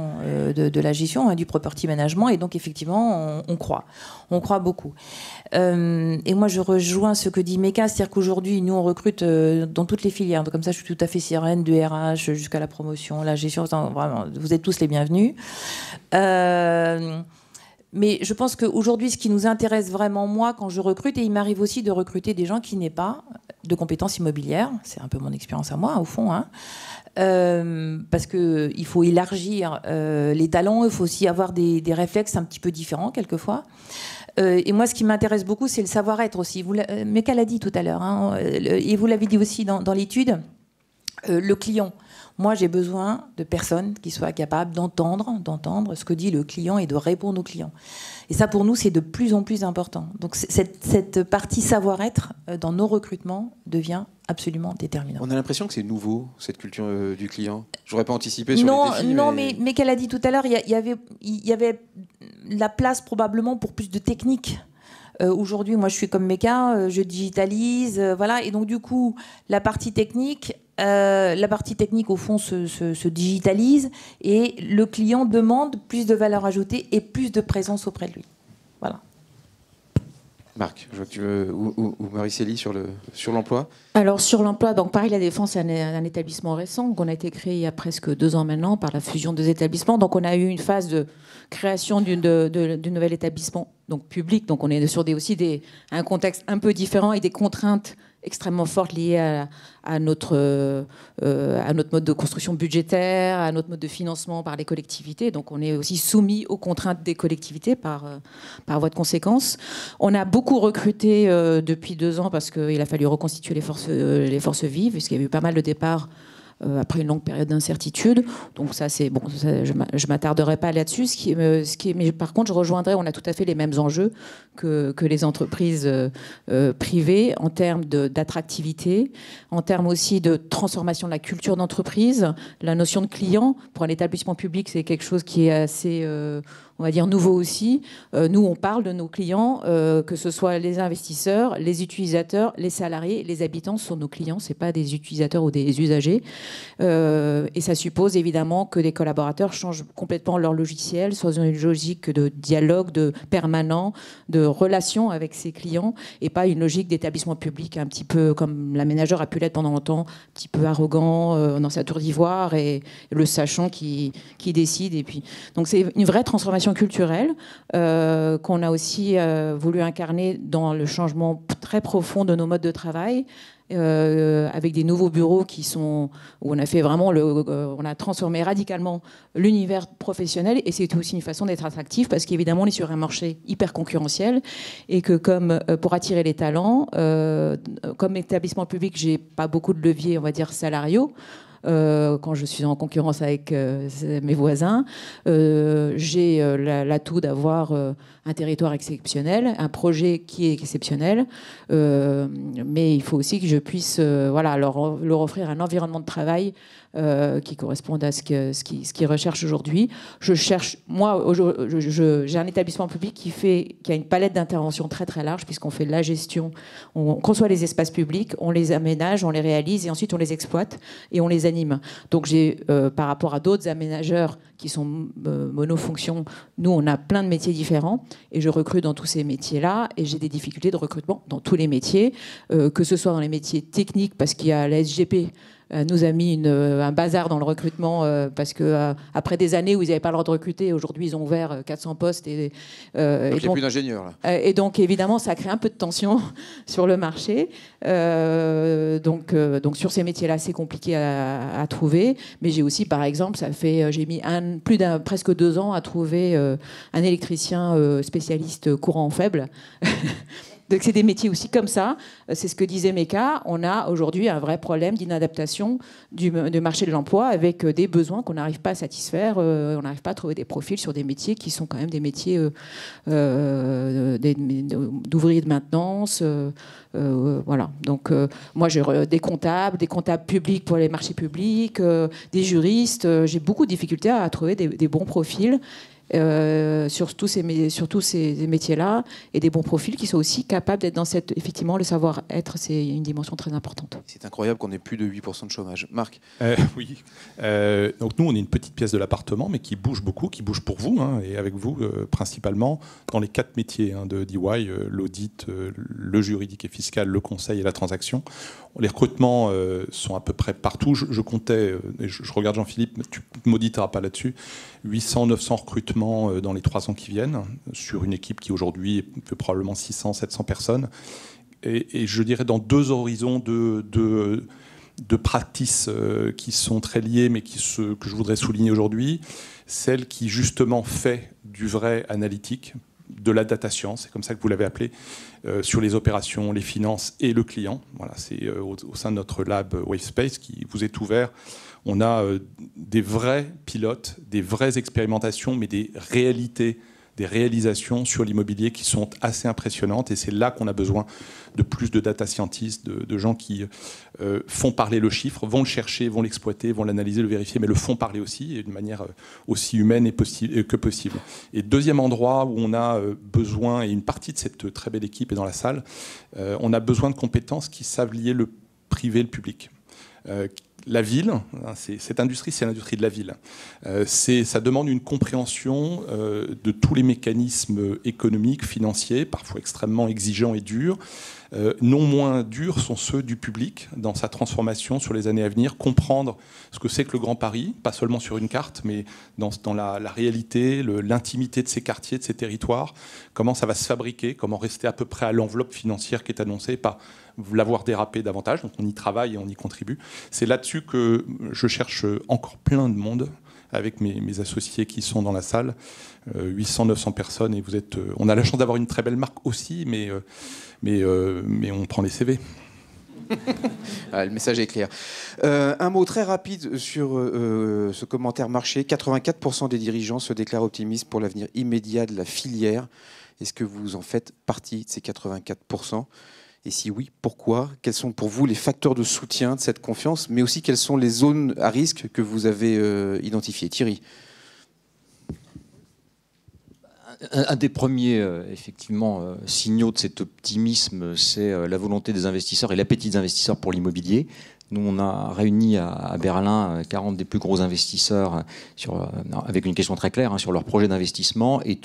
de la gestion, hein, du property management, et donc effectivement, on croit beaucoup. Et moi, je rejoins ce que dit Meka, c'est-à-dire qu'aujourd'hui, nous, on recrute dans toutes les filières. Donc, comme ça, je suis tout à fait sereine, du RH jusqu'à la promotion, la gestion. Vraiment, vous êtes tous les bienvenus. Mais je pense qu'aujourd'hui, ce qui nous intéresse vraiment, moi, quand je recrute, et il m'arrive aussi de recruter des gens qui n'aient pas de compétences immobilières, c'est un peu mon expérience à moi, au fond, hein, parce qu'il faut élargir les talents, il faut aussi avoir des réflexes un petit peu différents, quelquefois. Et moi, ce qui m'intéresse beaucoup, c'est le savoir-être aussi. Meka l'a dit tout à l'heure, hein, et vous l'avez dit aussi dans l'étude, le client. Moi, j'ai besoin de personnes qui soient capables d'entendre ce que dit le client et de répondre au client. Et ça, pour nous, c'est de plus en plus important. Donc, cette partie savoir-être dans nos recrutements devient absolument déterminante. On a l'impression que c'est nouveau, cette culture du client. Je n'aurais pas anticipé sur les défis. Non, mais qu'elle a dit tout à l'heure, il y avait la place probablement pour plus de technique. Aujourd'hui, moi, je suis comme Meka, je digitalise, voilà. Et donc, du coup, la partie technique, au fond, se digitalise et le client demande plus de valeur ajoutée et plus de présence auprès de lui. Voilà. Marc, je vois que tu veux, ou Marie-Célie sur l'emploi. Alors sur l'emploi, donc Paris La Défense est un établissement récent, qu'on a été créé il y a presque 2 ans maintenant par la fusion des établissements. Donc on a eu une phase de création d'un nouvel établissement donc public. Donc on est sur un contexte un peu différent et des contraintes extrêmement fortes liées à notre mode de construction budgétaire, à notre mode de financement par les collectivités. Donc on est aussi soumis aux contraintes des collectivités par voie de conséquence. On a beaucoup recruté depuis 2 ans parce qu'il a fallu reconstituer les forces vives, puisqu'il y a eu pas mal de départs après une longue période d'incertitude. Donc ça, c'est bon, je m'attarderai pas là-dessus. Mais par contre, je rejoindrai, on a tout à fait les mêmes enjeux que les entreprises privées en termes d'attractivité, en termes aussi de transformation de la culture d'entreprise. La notion de client, pour un établissement public, c'est quelque chose qui est assez... on va dire nouveau aussi. Nous, on parle de nos clients, que ce soit les investisseurs, les utilisateurs, les salariés, les habitants sont nos clients, c'est pas des utilisateurs ou des usagers. Et ça suppose évidemment que les collaborateurs changent complètement leur logiciel, soit dans une logique de dialogue, de permanent, de relation avec ses clients, et pas une logique d'établissement public un petit peu comme l'aménageur a pu l'être pendant longtemps, un petit peu arrogant dans sa tour d'ivoire et le sachant qui décide. Et puis, donc c'est une vraie transformation culturelle qu'on a aussi voulu incarner dans le changement très profond de nos modes de travail, avec des nouveaux bureaux où on a fait vraiment on a transformé radicalement l'univers professionnel, et c'est aussi une façon d'être attractif parce qu'évidemment on est sur un marché hyper concurrentiel et que comme pour attirer les talents, comme établissement public, j'ai pas beaucoup de leviers, on va dire salariaux. quand je suis en concurrence avec mes voisins. J'ai l'atout d'avoir un territoire exceptionnel, un projet qui est exceptionnel, mais il faut aussi que je puisse leur offrir un environnement de travail qui corresponde à ce qu'ils recherchent aujourd'hui. J'ai un établissement public qui a une palette d'interventions très très large, puisqu'on fait de la gestion, on conçoit les espaces publics, on les aménage, on les réalise et ensuite on les exploite et on les anime. Donc par rapport à d'autres aménageurs qui sont monofonctions, nous on a plein de métiers différents et je recrute dans tous ces métiers-là et j'ai des difficultés de recrutement dans tous les métiers, que ce soit dans les métiers techniques parce qu'il y a la SGP nous a mis un bazar dans le recrutement parce que après des années où ils n'avaient pas le droit de recruter, aujourd'hui ils ont ouvert 400 postes donc il n'y a plus d'ingénieurs là. Et donc évidemment ça crée un peu de tension sur le marché. Donc sur ces métiers-là c'est compliqué à trouver. Mais j'ai aussi par exemple j'ai mis presque 2 ans à trouver un électricien spécialiste courant faible. Donc c'est des métiers aussi comme ça. C'est ce que disait Meka. On a aujourd'hui un vrai problème d'inadaptation du marché de l'emploi avec des besoins qu'on n'arrive pas à satisfaire. On n'arrive pas à trouver des profils sur des métiers qui sont quand même des métiers d'ouvriers de maintenance. Voilà. Donc moi j'ai des comptables publics pour les marchés publics, des juristes. J'ai beaucoup de difficultés à trouver des bons profils. Sur tous ces métiers-là et des bons profils qui sont aussi capables d'être dans effectivement, le savoir-être, c'est une dimension très importante. C'est incroyable qu'on ait plus de 8% de chômage. Marc? Oui. Donc nous, on est une petite pièce de l'appartement, mais qui bouge beaucoup, qui bouge pour vous, et avec vous principalement, dans les 4 métiers de DY, l'audit, le juridique et fiscal, le conseil et la transaction. Les recrutements sont à peu près partout. Je comptais, je regarde Jean-Philippe, tu ne m'auditeras pas là-dessus, 800-900 recrutements dans les 3 ans qui viennent, sur une équipe qui aujourd'hui fait probablement 600-700 personnes. Et je dirais dans 2 horizons de practices qui sont très liées, mais que je voudrais souligner aujourd'hui. Celle qui justement fait du vrai analytique, de la data science, c'est comme ça que vous l'avez appelé, sur les opérations, les finances et le client. Voilà, c'est au sein de notre lab Wavespace qui vous est ouvert. On a des vrais pilotes, des vraies expérimentations, mais des réalités, des réalisations sur l'immobilier qui sont assez impressionnantes. Et c'est là qu'on a besoin de plus de data scientists, de gens qui font parler le chiffre, vont le chercher, vont l'exploiter, vont l'analyser, le vérifier, mais le font parler aussi, et de manière aussi humaine que possible. Et deuxième endroit où on a besoin, et une partie de cette très belle équipe est dans la salle, on a besoin de compétences qui savent lier le privé et le public. La ville, cette industrie, c'est l'industrie de la ville. Ça demande une compréhension de tous les mécanismes économiques, financiers, parfois extrêmement exigeants et durs. Non moins durs sont ceux du public dans sa transformation sur les années à venir, comprendre ce que c'est que le Grand Paris, pas seulement sur une carte, mais dans la réalité, l'intimité de ces quartiers, de ces territoires, comment ça va se fabriquer, comment rester à peu près à l'enveloppe financière qui est annoncée, pas l'avoir dérapé davantage. Donc on y travaille et on y contribue. C'est là-dessus que je cherche encore plein de monde avec mes associés qui sont dans la salle, 800-900 personnes, et on a la chance d'avoir une très belle marque aussi, mais on prend les CV. Le message est clair. Un mot très rapide sur ce commentaire marché. 84% des dirigeants se déclarent optimistes pour l'avenir immédiat de la filière. Est-ce que vous en faites partie de ces 84%? Et si oui, pourquoi? Quels sont pour vous les facteurs de soutien de cette confiance, mais aussi quelles sont les zones à risque que vous avez identifiées? Thierry? Un des premiers effectivement, signaux de cet optimisme, c'est la volonté des investisseurs et l'appétit des investisseurs pour l'immobilier. Nous, on a réuni à Berlin 40 des plus gros investisseurs avec une question très claire sur leur projet d'investissement, et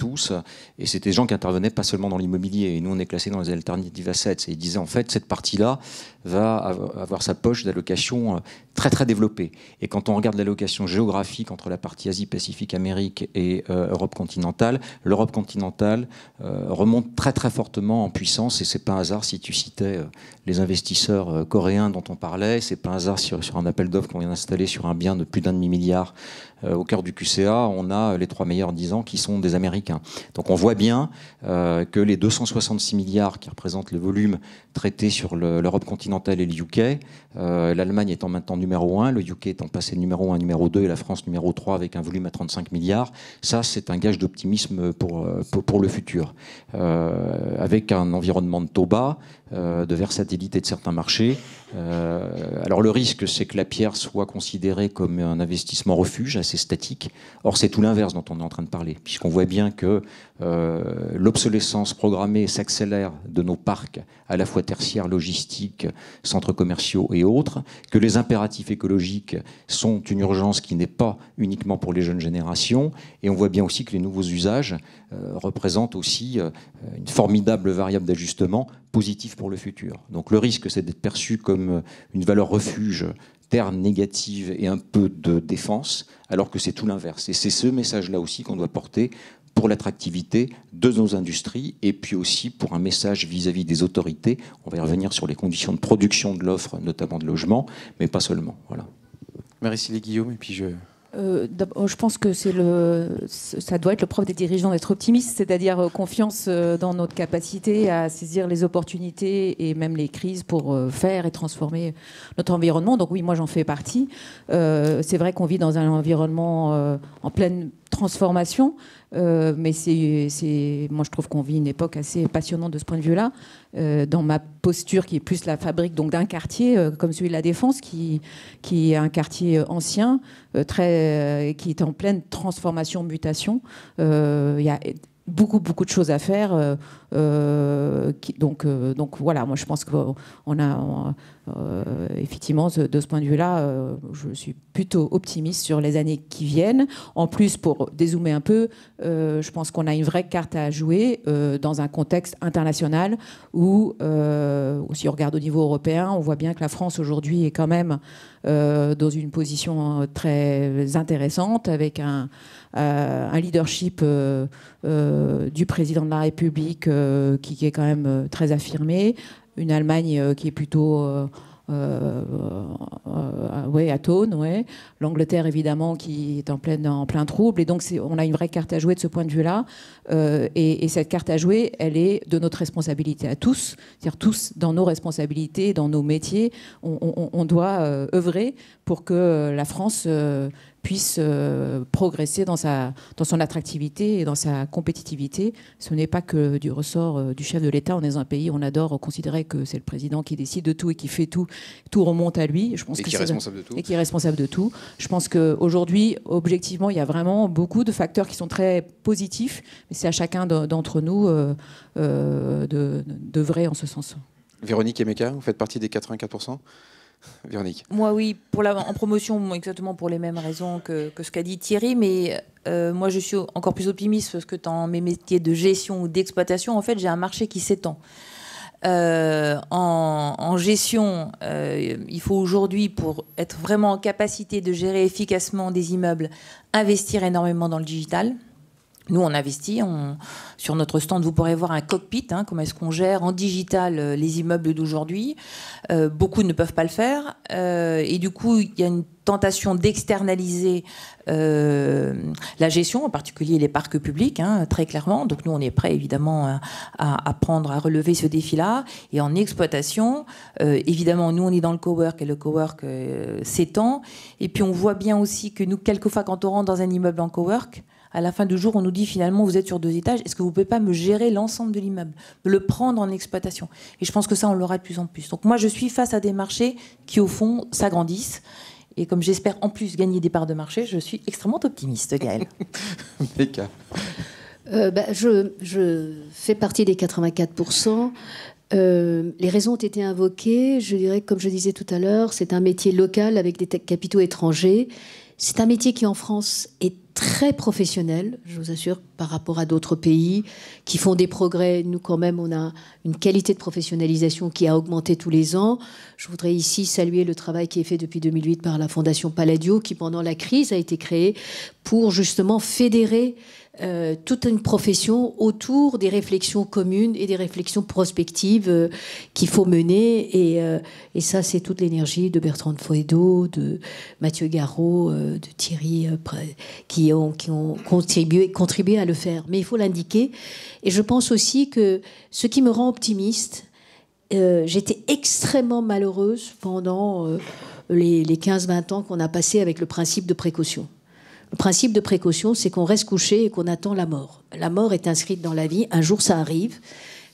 c'était des gens qui intervenaient pas seulement dans l'immobilier. Et nous, on est classé dans les alternative assets. Et ils disaient, en fait, cette partie-là va avoir sa poche d'allocation très, très développée. Et quand on regarde l'allocation géographique entre la partie Asie-Pacifique, Amérique et Europe continentale, l'Europe continentale remonte très, très fortement en puissance. Et c'est pas un hasard si tu citais les investisseurs coréens dont on parlait. C'est c'est pas un hasard sur un appel d'offres qu'on vient d'installer sur un bien de plus d'1,5 milliard au cœur du QCA, on a les 3 meilleurs 10 ans qui sont des Américains. Donc on voit bien que les 266 milliards qui représentent le volume traité sur l'Europe continentale et le UK, l'Allemagne étant maintenant numéro 1, le UK étant passé numéro 1 numéro 2 et la France numéro 3 avec un volume à 35 milliards, ça c'est un gage d'optimisme pour le futur. Avec un environnement de taux bas, de versatilité de certains marchés. Alors le risque, c'est que la pierre soit considérée comme un investissement refuge assez statique. Or, c'est tout l'inverse dont on est en train de parler, puisqu'on voit bien que l'obsolescence programmée s'accélère de nos parcs, à la fois tertiaires, logistiques, centres commerciaux et autres, que les impératifs écologiques sont une urgence qui n'est pas uniquement pour les jeunes générations, et on voit bien aussi que les nouveaux usages représentent aussi une formidable variable d'ajustement positive pour le futur. Donc le risque, c'est d'être perçu comme une valeur refuge, terre négative et un peu de défense, alors que c'est tout l'inverse. Et c'est ce message-là aussi qu'on doit porter pour l'attractivité de nos industries et puis aussi pour un message vis-à-vis des autorités. On va y revenir sur les conditions de production de l'offre, notamment de logement, mais pas seulement. Voilà. Marie-Célie Guillaume, et puis je pense que ça doit être le propre des dirigeants d'être optimistes, c'est-à-dire confiance dans notre capacité à saisir les opportunités et même les crises pour faire et transformer notre environnement. Donc oui, moi j'en fais partie. C'est vrai qu'on vit dans un environnement en pleine transformation, mais moi je trouve qu'on vit une époque assez passionnante de ce point de vue-là. Dans ma posture qui est plus la fabrique donc d'un quartier comme celui de la Défense, qui est un quartier ancien, qui est en pleine transformation, mutation. Il y a beaucoup de choses à faire. Donc voilà, moi je pense qu'on a effectivement de ce point de vue-là, je suis plutôt optimiste sur les années qui viennent. En plus, pour dézoomer un peu, je pense qu'on a une vraie carte à jouer dans un contexte international où, si on regarde au niveau européen, on voit bien que la France aujourd'hui est quand même dans une position très intéressante avec un leadership du président de la République qui est quand même très affirmé, une Allemagne qui est plutôt atone, l'Angleterre évidemment qui est en plein trouble, et donc on a une vraie carte à jouer de ce point de vue-là, et cette carte à jouer, elle est de notre responsabilité à tous, c'est-à-dire tous dans nos responsabilités, dans nos métiers, on doit œuvrer pour que la France puisse progresser dans son attractivité et dans sa compétitivité. Ce n'est pas que du ressort du chef de l'État. On est dans un pays où on adore considérer que c'est le président qui décide de tout et qui fait tout. Tout remonte à lui. Je pense qui est responsable de tout. Et qui est responsable de tout. Je pense qu'aujourd'hui, objectivement, il y a vraiment beaucoup de facteurs qui sont très positifs. Mais c'est à chacun d'entre nous d'œuvrer en ce sens. Véronique Emeka, vous faites partie des 84%. Véronique. Moi, oui, en promotion, exactement pour les mêmes raisons que ce qu'a dit Thierry, mais moi, je suis encore plus optimiste parce que dans mes métiers de gestion ou d'exploitation, en fait, j'ai un marché qui s'étend. En gestion, il faut aujourd'hui, pour être vraiment en capacité de gérer efficacement des immeubles, investir énormément dans le digital. Nous, on investit. Sur notre stand, vous pourrez voir un cockpit, comment est-ce qu'on gère en digital les immeubles d'aujourd'hui. Beaucoup ne peuvent pas le faire. Et du coup, il y a une tentation d'externaliser la gestion, en particulier les parcs publics, très clairement. Donc nous, on est prêts, évidemment, à relever ce défi-là. Et en exploitation, évidemment, nous, on est dans le cowork, et le cowork s'étend. Et puis, on voit bien aussi que nous, quelquefois, quand on rentre dans un immeuble en cowork, à la fin du jour, on nous dit finalement, vous êtes sur 2 étages, est-ce que vous ne pouvez pas me gérer l'ensemble de l'immeuble, me le prendre en exploitation? Et je pense que ça, on l'aura de plus en plus. Donc moi, je suis face à des marchés qui, au fond, s'agrandissent. Et comme j'espère en plus gagner des parts de marché, je suis extrêmement optimiste, Gaëlle. Becca. Je fais partie des 84%. Les raisons ont été invoquées. Je dirais, comme je disais tout à l'heure, c'est un métier local avec des capitaux étrangers. C'est un métier qui, en France, est très professionnel, je vous assure, par rapport à d'autres pays qui font des progrès. Nous, quand même, on a une qualité de professionnalisation qui a augmenté tous les ans. Je voudrais ici saluer le travail qui est fait depuis 2008 par la Fondation Palladio, qui, pendant la crise, a été créée pour justement fédérer toute une profession autour des réflexions communes et des réflexions prospectives qu'il faut mener. Et ça, c'est toute l'énergie de Bertrand de Fouedot, de Mathieu Garot, de Thierry, qui ont contribué à le faire. Mais il faut l'indiquer. Et je pense aussi que ce qui me rend optimiste, j'étais extrêmement malheureuse pendant les 15-20 ans qu'on a passé avec le principe de précaution. Le principe de précaution, c'est qu'on reste couché et qu'on attend la mort. La mort est inscrite dans la vie, un jour ça arrive,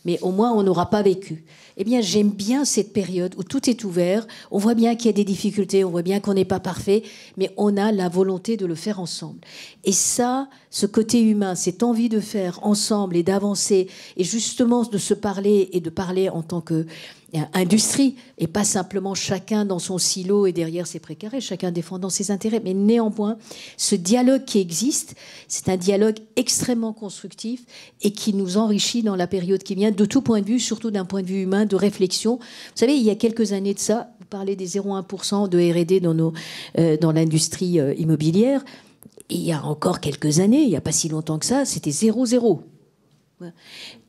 mais au moins on n'aura pas vécu. Eh bien, j'aime bien cette période où tout est ouvert, on voit bien qu'il y a des difficultés, on voit bien qu'on n'est pas parfait, mais on a la volonté de le faire ensemble. Et ça, ce côté humain, cette envie de faire ensemble et d'avancer, et justement de se parler et de parler en tant qu'industrie, et pas simplement chacun dans son silo et derrière ses précarés, chacun défendant ses intérêts. Mais néanmoins, ce dialogue qui existe, c'est un dialogue extrêmement constructif et qui nous enrichit dans la période qui vient, de tout point de vue, surtout d'un point de vue humain, de réflexion. Vous savez, il y a quelques années de ça, vous parlez des 0,1% de R&D dans l'industrie immobilière. Et il y a encore quelques années, il n'y a pas si longtemps que ça, c'était 0,0.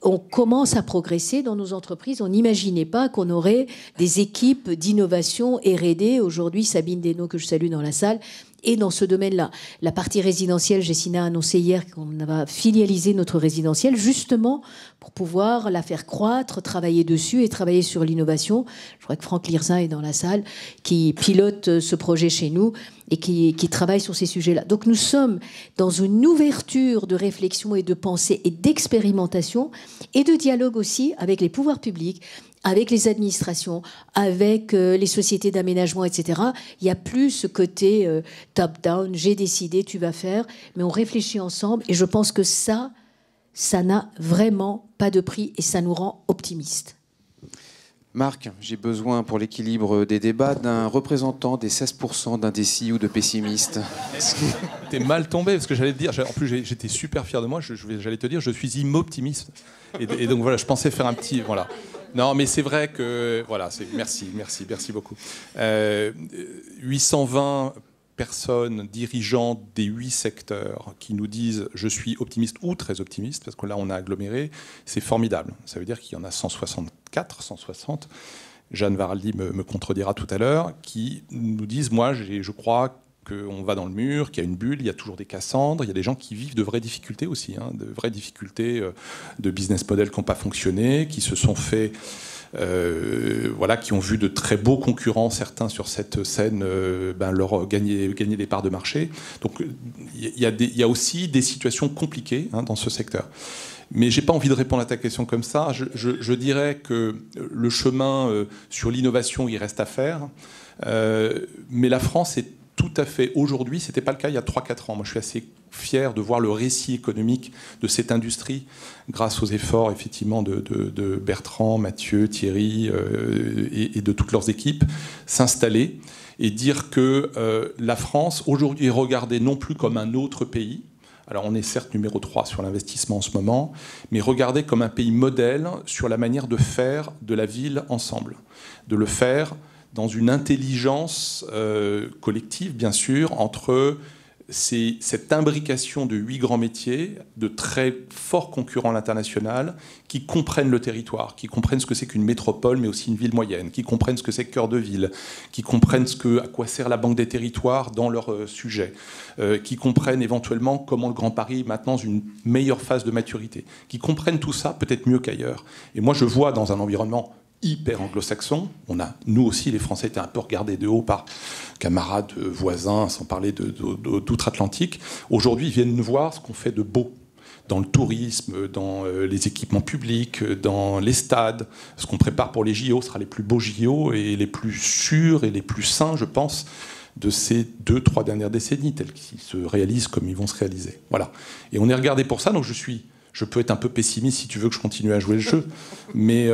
On commence à progresser dans nos entreprises. On n'imaginait pas qu'on aurait des équipes d'innovation R&D. Aujourd'hui, Sabine Desnaux, que je salue dans la salle, est dans ce domaine-là. La partie résidentielle, Jessina a annoncé hier qu'on va filialiser notre résidentielle justement pour pouvoir la faire croître, travailler dessus et travailler sur l'innovation. Je crois que Franck Lirzin est dans la salle, qui pilote ce projet chez nous et qui travaille sur ces sujets-là. Donc nous sommes dans une ouverture de réflexion et de pensée et d'expérimentation et de dialogue aussi avec les pouvoirs publics, avec les administrations, avec les sociétés d'aménagement, etc. Il n'y a plus ce côté top-down, j'ai décidé, tu vas faire, mais on réfléchit ensemble et je pense que ça n'a vraiment pas de prix et ça nous rend optimistes. Marc, j'ai besoin pour l'équilibre des débats d'un représentant des 16% d'indécis ou de pessimistes. T'es mal tombé parce que j'allais te dire, en plus j'étais super fier de moi, j'allais te dire je suis immoptimiste. Et donc voilà, je pensais faire un petit... Voilà. Non, mais c'est vrai que... Voilà, merci beaucoup. 820 personnes, dirigeants des 8 secteurs qui nous disent « je suis optimiste » ou très optimiste, parce que là on a aggloméré, c'est formidable. Ça veut dire qu'il y en a 164, 160, Jeanne Varaldi me contredira tout à l'heure, qui nous disent « moi je crois qu'on va dans le mur, qu'il y a une bulle, il y a toujours des Cassandres, il y a des gens qui vivent de vraies difficultés aussi, de vraies difficultés de business model qui n'ont pas fonctionné, qui se sont fait... voilà, qui ont vu de très beaux concurrents, certains sur cette scène, leur gagner des parts de marché. Donc il y a aussi des situations compliquées dans ce secteur. Mais j'ai pas envie de répondre à ta question comme ça. Je dirais que le chemin sur l'innovation, il reste à faire. Mais la France est tout à fait aujourd'hui, c'était pas le cas il y a 3-4 ans. Moi, je suis assez fier de voir le récit économique de cette industrie grâce aux efforts effectivement de Bertrand, Mathieu, Thierry et de toutes leurs équipes s'installer et dire que la France aujourd'hui est regardée non plus comme un autre pays. Alors on est certes numéro 3 sur l'investissement en ce moment, mais regardée comme un pays modèle sur la manière de faire de la ville ensemble, de le faire dans une intelligence collective, bien sûr, entre cette imbrication de 8 grands métiers, de très forts concurrents à l'international, qui comprennent le territoire, qui comprennent ce que c'est qu'une métropole, mais aussi une ville moyenne, qui comprennent ce que c'est que cœur de ville, qui comprennent à quoi sert la Banque des Territoires dans leur sujet, qui comprennent éventuellement comment le Grand Paris est maintenant dans une meilleure phase de maturité, qui comprennent tout ça peut-être mieux qu'ailleurs. Et moi, je vois dans un environnement hyper anglo-saxon. Nous aussi, les Français, étaient un peu regardés de haut par camarades, voisins, sans parler d'outre-Atlantique. Aujourd'hui, ils viennent nous voir ce qu'on fait de beau dans le tourisme, dans les équipements publics, dans les stades. Ce qu'on prépare pour les JO sera les plus beaux JO et les plus sûrs et les plus sains, je pense, de ces 2-3 dernières décennies, tels qu'ils se réalisent comme ils vont se réaliser. Voilà. Et on est regardé pour ça, donc je peux être un peu pessimiste si tu veux que je continue à jouer le jeu, mais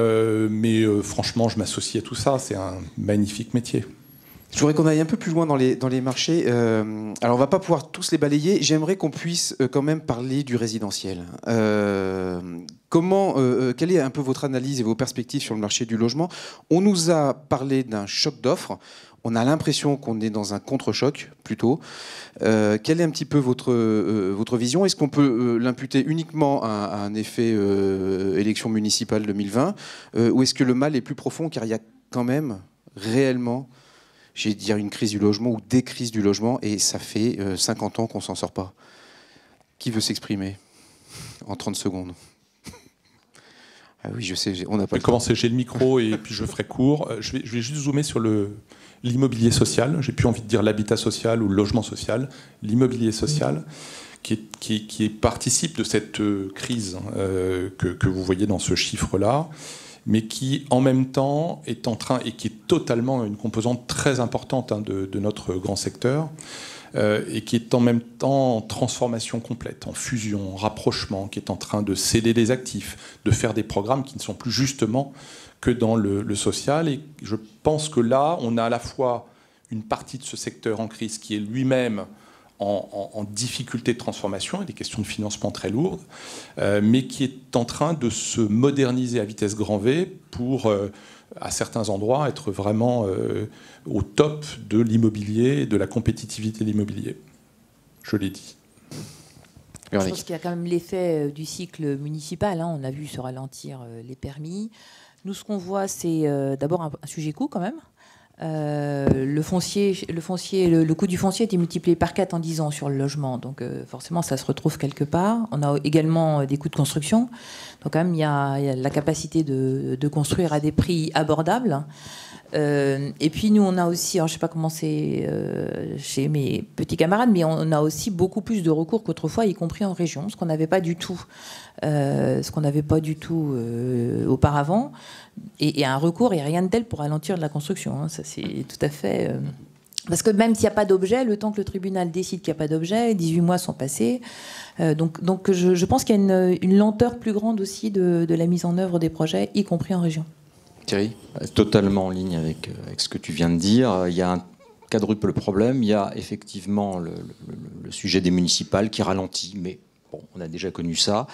franchement, je m'associe à tout ça. C'est un magnifique métier. Je voudrais qu'on aille un peu plus loin dans les marchés. Alors, on ne va pas pouvoir tous les balayer. J'aimerais qu'on puisse quand même parler du résidentiel. Quelle est un peu votre analyse et vos perspectives sur le marché du logement ? On nous a parlé d'un choc d'offres. On a l'impression qu'on est dans un contre-choc, plutôt. Quelle est un petit peu votre vision? Est-ce qu'on peut l'imputer uniquement à un effet élection municipale 2020 ou est-ce que le mal est plus profond, car il y a quand même réellement, j'ai dire une crise du logement ou des crises du logement, et ça fait 50 ans qu'on s'en sort pas. Qui veut s'exprimer en 30 secondes? Ah oui, je sais, on n'a pas. Je vais commencer, j'ai le micro et puis je ferai court. Je vais juste zoomer sur l'immobilier social. J'ai plus envie de dire l'habitat social ou le logement social. L'immobilier social qui participe de cette crise que vous voyez dans ce chiffre-là, mais qui en même temps est en train, et qui est totalement une composante très importante de notre grand secteur, et qui est en même temps en transformation complète, en fusion, en rapprochement, qui est en train de céder des actifs, de faire des programmes qui ne sont plus justement que dans le social. Et je pense que là, on a à la fois une partie de ce secteur en crise qui est lui-même en difficulté de transformation, et des questions de financement très lourdes, mais qui est en train de se moderniser à vitesse grand V pour, à certains endroits, être vraiment au top de l'immobilier et de la compétitivité de l'immobilier. Je l'ai dit. Je pense qu'il y a quand même l'effet du cycle municipal. On a vu se ralentir les permis. Nous, ce qu'on voit, c'est d'abord un sujet coût quand même. Le coût du foncier a été multiplié par 4 en 10 ans sur le logement, donc forcément ça se retrouve quelque part. On a également des coûts de construction, donc quand même il y a la capacité de construire à des prix abordables. Et puis nous on a aussi, alors je ne sais pas comment c'est chez mes petits camarades, mais on a aussi beaucoup plus de recours qu'autrefois, y compris en région, ce qu'on n'avait pas du tout, auparavant. Et un recours, il n'y a rien de tel pour ralentir de la construction. Ça c'est tout à fait. Parce que même s'il n'y a pas d'objet, le temps que le tribunal décide qu'il n'y a pas d'objet, 18 mois sont passés. Donc je pense qu'il y a une lenteur plus grande aussi de la mise en œuvre des projets, y compris en région. Thierry ? Totalement en ligne avec ce que tu viens de dire. Il y a un quadruple problème. Il y a effectivement le sujet des municipales qui ralentit, mais bon, on a déjà connu ça.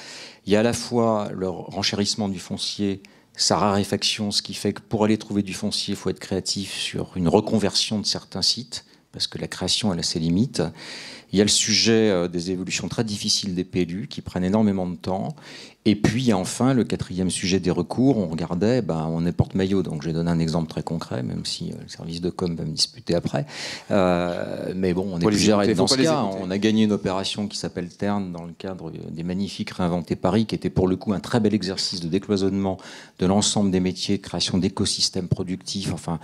Il y a à la fois le renchérissement du foncier, sa raréfaction, ce qui fait que pour aller trouver du foncier, il faut être créatif sur une reconversion de certains sites, parce que la création, elle a ses limites. Il y a le sujet des évolutions très difficiles des PLU qui prennent énormément de temps. Et puis enfin, le quatrième sujet des recours, on regardait, on est porte-maillot, donc je vais donner un exemple très concret, même si le service de com va me disputer après. Mais bon, on est plusieurs à être dans ce cas. On a gagné une opération qui s'appelle Terne dans le cadre des magnifiques Réinventer Paris, qui était pour le coup un très bel exercice de décloisonnement de l'ensemble des métiers, de création d'écosystèmes productifs. Enfin,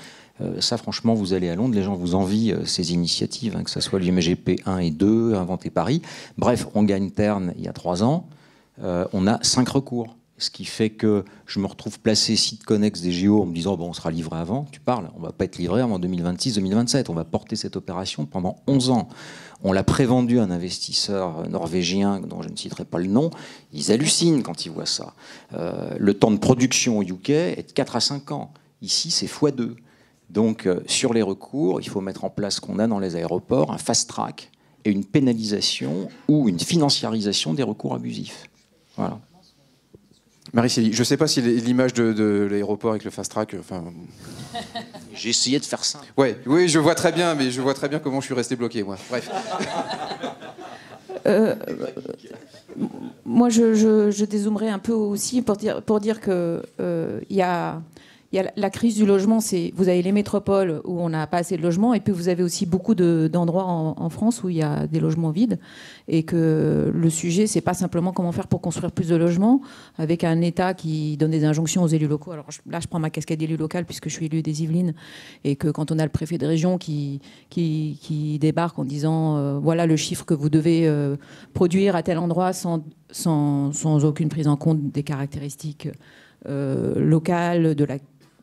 ça franchement, vous allez à Londres, les gens vous envient ces initiatives, que ce soit l'UMGP 1 et 2, Inventer Paris. Bref, on gagne Terne il y a 3 ans. On a 5 recours, ce qui fait que je me retrouve placé site connexe des JO en me disant on sera livré avant. Tu parles, on va pas être livré avant 2026-2027. On va porter cette opération pendant 11 ans. On l'a prévendu à un investisseur norvégien dont je ne citerai pas le nom. Ils hallucinent quand ils voient ça. Le temps de production au UK est de 4 à 5 ans. Ici, c'est x2. Donc, sur les recours, il faut mettre en place ce qu'on a dans les aéroports, un fast-track et une pénalisation ou une financiarisation des recours abusifs. Voilà. Marie-Célie, je ne sais pas si l'image de l'aéroport avec le fast-track... J'ai essayé de faire ça. Ouais, oui, je vois très bien, mais je vois très bien comment je suis resté bloqué, moi. Bref. Moi, je dézoomerai un peu aussi pour dire que il y a la crise du logement, vous avez les métropoles où on n'a pas assez de logements, et puis vous avez aussi beaucoup d'endroits en France où il y a des logements vides, et que le sujet, c'est pas simplement comment faire pour construire plus de logements, avec un État qui donne des injonctions aux élus locaux. Alors là, je prends ma casquette d'élu local puisque je suis élu des Yvelines, et que quand on a le préfet de région qui débarque en disant voilà le chiffre que vous devez produire à tel endroit sans aucune prise en compte des caractéristiques locales,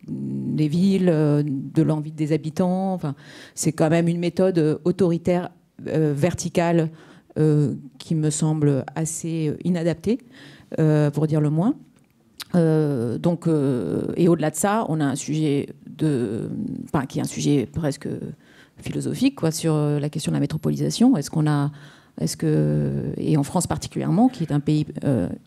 des villes, de l'envie des habitants. Enfin, c'est quand même une méthode autoritaire, verticale, qui me semble assez inadaptée, pour dire le moins. Et au-delà de ça, on a un sujet qui est un sujet presque philosophique, sur la question de la métropolisation. Et en France particulièrement, qui est un pays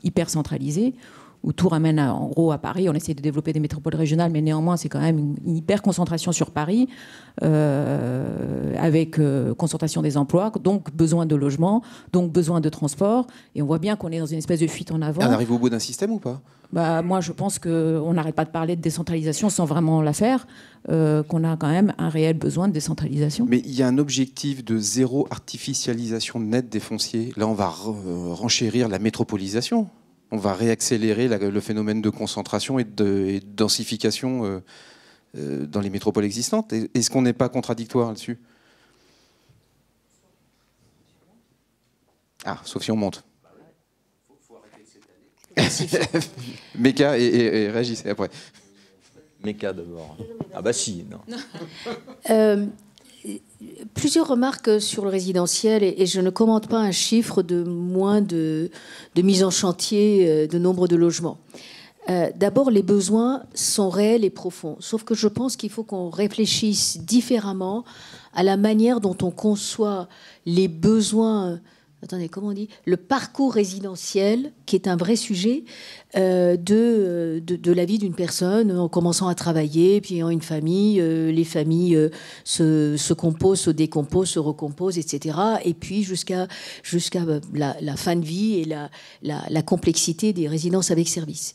hyper centralisé, où tout ramène en gros à Paris. On essaie de développer des métropoles régionales, mais néanmoins, c'est quand même une hyper concentration sur Paris, avec concentration des emplois, donc besoin de logement, donc besoin de transport. Et on voit bien qu'on est dans une espèce de fuite en avant. On arrive au bout d'un système ou pas ? Moi, je pense qu'on n'arrête pas de parler de décentralisation sans vraiment la faire, qu'on a quand même un réel besoin de décentralisation. Mais il y a un objectif de zéro artificialisation nette des fonciers. Là, on va renchérir la métropolisation. On va réaccélérer le phénomène de concentration et de densification dans les métropoles existantes. Est-ce qu'on n'est pas contradictoire là-dessus ? Ah, sauf si on monte. Méca et réagissez après. Méca d'abord. Ah bah si, non. Plusieurs remarques sur le résidentiel et je ne commente pas un chiffre de moins de mise en chantier de nombre de logements. D'abord, les besoins sont réels et profonds. Sauf que je pense qu'il faut qu'on réfléchisse différemment à la manière dont on conçoit les besoins. Attendez, comment on dit ? Le parcours résidentiel, qui est un vrai sujet de la vie d'une personne, en commençant à travailler, puis ayant une famille, les familles se composent, se décomposent, se recomposent, etc. Et puis jusqu'à la fin de vie et la complexité des résidences avec service.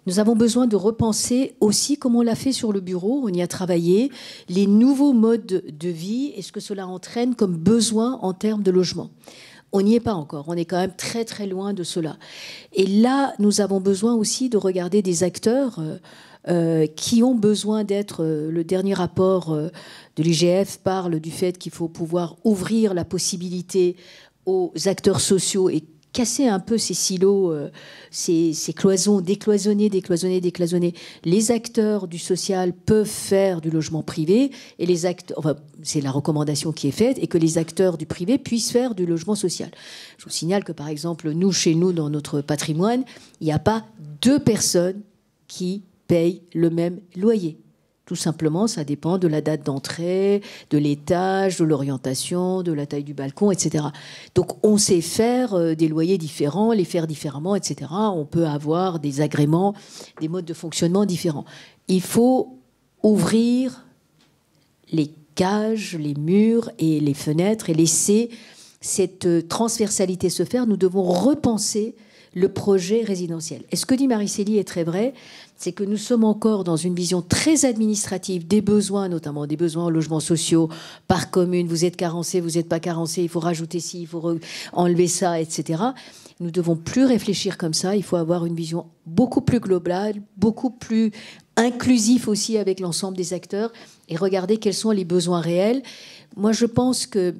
Nous avons besoin de repenser aussi, comme on l'a fait sur le bureau, on y a travaillé, les nouveaux modes de vie et ce que cela entraîne comme besoin en termes de logement. On n'y est pas encore, on est quand même très très loin de cela. Et là, nous avons besoin aussi de regarder des acteurs qui ont besoin d'être... le dernier rapport de l'IGF parle du fait qu'il faut pouvoir ouvrir la possibilité aux acteurs sociaux et casser un peu ces silos, ces cloisons, décloisonner. Les acteurs du social peuvent faire du logement privé et les acteurs, enfin, c'est la recommandation qui est faite, et que les acteurs du privé puissent faire du logement social. Je vous signale que, par exemple, chez nous, dans notre patrimoine, il n'y a pas 2 personnes qui payent le même loyer. Tout simplement, ça dépend de la date d'entrée, de l'étage, de l'orientation, de la taille du balcon, etc. Donc, on sait faire des loyers différents, les faire différemment, etc. On peut avoir des agréments, des modes de fonctionnement différents. Il faut ouvrir les cages, les murs et les fenêtres et laisser cette transversalité se faire. Nous devons repenser le projet résidentiel. Et ce que dit Marie-Célie est très vrai, c'est que nous sommes encore dans une vision très administrative des besoins, notamment des besoins en logements sociaux, par commune. Vous êtes carencé, vous n'êtes pas carencé, il faut rajouter ci, il faut enlever ça, etc. Nous ne devons plus réfléchir comme ça. Il faut avoir une vision beaucoup plus globale, beaucoup plus inclusif aussi avec l'ensemble des acteurs et regarder quels sont les besoins réels. Moi, je pense que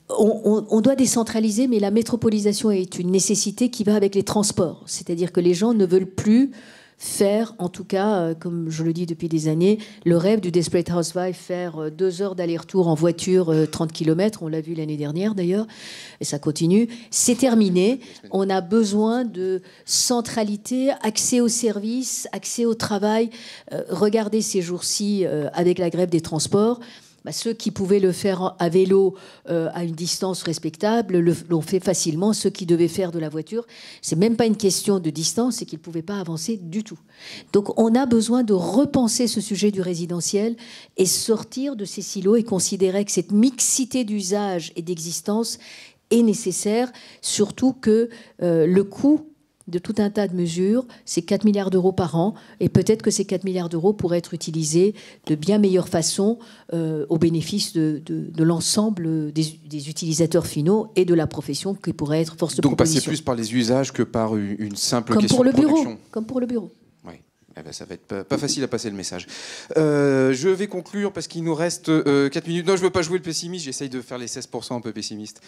on doit décentraliser, mais la métropolisation est une nécessité qui va avec les transports. C'est-à-dire que les gens ne veulent plus faire, en tout cas, comme je le dis depuis des années, le rêve du Desperate Housewife, faire 2 heures d'aller-retour en voiture, 30 km, on l'a vu l'année dernière d'ailleurs, et ça continue. C'est terminé. On a besoin de centralité, accès aux services, accès au travail. Regardez ces jours-ci, avec la grève des transports, ceux qui pouvaient le faire à vélo à une distance respectable l'ont fait facilement. Ceux qui devaient faire de la voiture, c'est même pas une question de distance, c'est qu'ils ne pouvaient pas avancer du tout. Donc on a besoin de repenser ce sujet du résidentiel et sortir de ces silos et considérer que cette mixité d'usage et d'existence est nécessaire, surtout que le coût de tout un tas de mesures, c'est 4 milliards d'euros par an, et peut-être que ces 4 milliards d'euros pourraient être utilisés de bien meilleure façon au bénéfice de l'ensemble des utilisateurs finaux et de la profession qui pourrait être force de proposition. Donc passer plus par les usages que par une simple comme question pour le de production. bureau, comme pour le bureau. Oui. Eh ben, ça va être pas facile à passer le message. Je vais conclure parce qu'il nous reste 4 minutes. Non, je ne veux pas jouer le pessimiste, j'essaye de faire les 16% un peu pessimistes.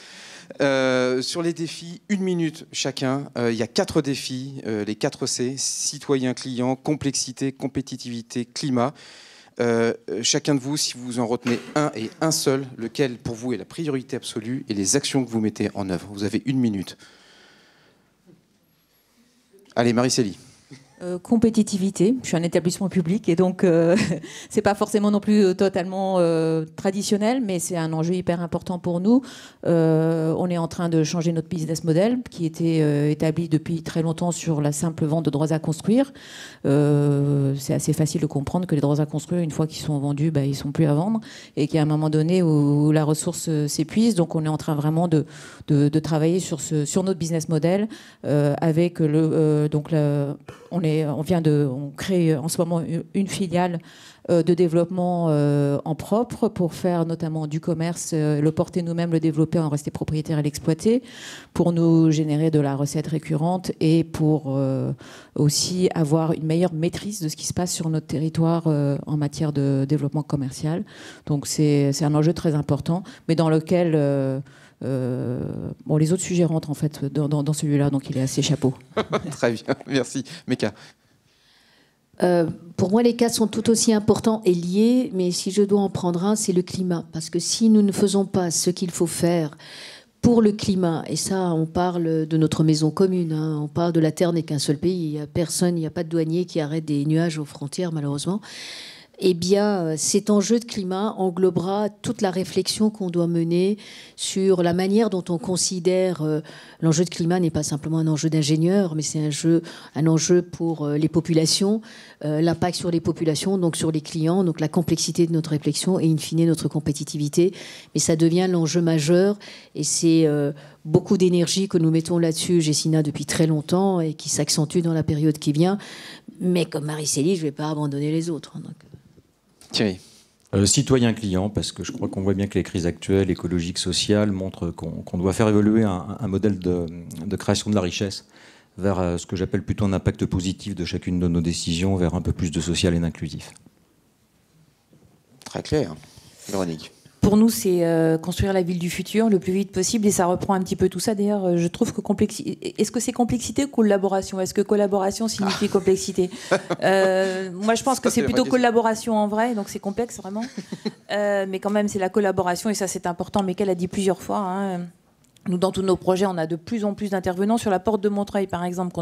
Sur les défis, 1 minute chacun. Il y a 4 défis, les 4 C, citoyen, client, complexité, compétitivité, climat. Chacun de vous, si vous en retenez un et un seul, lequel pour vous est la priorité absolue et les actions que vous mettez en œuvre. Vous avez 1 minute. Allez, Marie-Célie. Compétitivité. Je suis un établissement public et donc c'est pas forcément non plus totalement traditionnel, mais c'est un enjeu hyper important pour nous. On est en train de changer notre business model qui était établi depuis très longtemps sur la simple vente de droits à construire. C'est assez facile de comprendre que les droits à construire, une fois qu'ils sont vendus, ils sont plus à vendre et qu'il y a un moment donné où la ressource s'épuise. Donc on est en train vraiment de travailler sur notre business model avec on crée en ce moment une filiale de développement en propre pour faire notamment du commerce, le porter nous-mêmes, le développer, en rester propriétaire et l'exploiter, pour nous générer de la recette récurrente et pour aussi avoir une meilleure maîtrise de ce qui se passe sur notre territoire en matière de développement commercial. Donc c'est un enjeu très important, mais dans lequel les autres sujets rentrent en fait dans celui-là, donc il est assez chapeau. Très bien, merci. Meka. Pour moi, les cas sont tout aussi importants et liés, mais si je dois en prendre un, c'est le climat. Parce que si nous ne faisons pas ce qu'il faut faire pour le climat, et ça, on parle de notre maison commune, on parle de la Terre n'est qu'un seul pays, il n'y a personne, il n'y a pas de douanier qui arrête des nuages aux frontières, malheureusement. Eh bien, cet enjeu de climat englobera toute la réflexion qu'on doit mener sur la manière dont on considère l'enjeu de climat n'est pas simplement un enjeu d'ingénieur, mais c'est un enjeu pour les populations, l'impact sur les populations, donc sur les clients, donc la complexité de notre réflexion et in fine notre compétitivité. Mais ça devient l'enjeu majeur et c'est beaucoup d'énergie que nous mettons là-dessus, Gessina, depuis très longtemps et qui s'accentue dans la période qui vient. Mais comme Marie-Célie, je ne vais pas abandonner les autres. Donc. Thierry. Citoyen client, parce que je crois qu'on voit bien que les crises actuelles, écologiques, sociales, montrent qu'on doit faire évoluer un modèle de création de la richesse vers ce que j'appelle plutôt un impact positif de chacune de nos décisions, vers un peu plus de social et d'inclusif. Très clair. Véronique. Pour nous, c'est construire la ville du futur le plus vite possible et ça reprend un petit peu tout ça. D'ailleurs, je trouve que est-ce que c'est complexité ou collaboration? Est-ce que collaboration signifie complexité? Moi, je pense que c'est plutôt collaboration en vrai, donc c'est complexe vraiment. Mais quand même, c'est la collaboration et ça, c'est important. Mais qu'elle a dit plusieurs fois. Nous, dans tous nos projets, on a de plus en plus d'intervenants. Sur la porte de Montreuil, par exemple,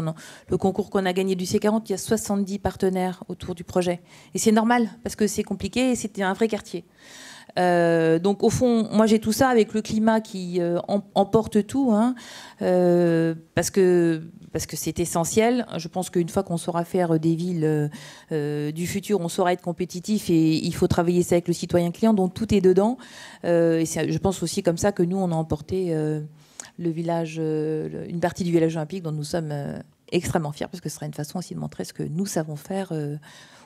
le concours qu'on a gagné du C40, il y a 70 partenaires autour du projet. Et c'est normal, parce que c'est compliqué et c'était un vrai quartier. Donc au fond, moi j'ai tout ça avec le climat qui emporte tout, parce que c'est essentiel. Je pense qu'une fois qu'on saura faire des villes du futur, on saura être compétitif et il faut travailler ça avec le citoyen client, donc tout est dedans. Et je pense aussi comme ça que nous on a emporté le village, une partie du village olympique dont nous sommes extrêmement fiers, parce que ce sera une façon aussi de montrer ce que nous savons faire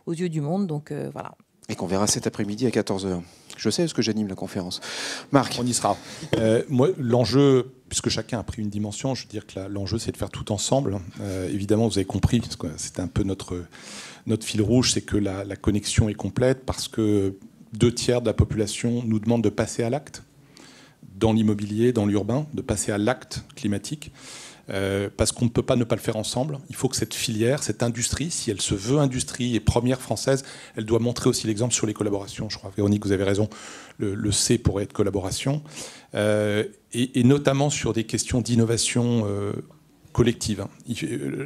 aux yeux du monde. Donc voilà. Et qu'on verra cet après-midi à 14h. Je sais parce que j'anime la conférence. Marc. On y sera. Moi, l'enjeu, puisque chacun a pris une dimension, je veux dire que l'enjeu, c'est de faire tout ensemble. Évidemment, vous avez compris, parce que c'était un peu notre fil rouge, c'est que la connexion est complète, parce que 2/3 de la population nous demande de passer à l'acte, dans l'immobilier, dans l'urbain, de passer à l'acte climatique. Parce qu'on ne peut pas ne pas le faire ensemble. Il faut que cette filière, cette industrie, si elle se veut industrie et première française, elle doit montrer aussi l'exemple sur les collaborations. Je crois, Véronique, vous avez raison, le C pourrait être collaboration, et notamment sur des questions d'innovation collective.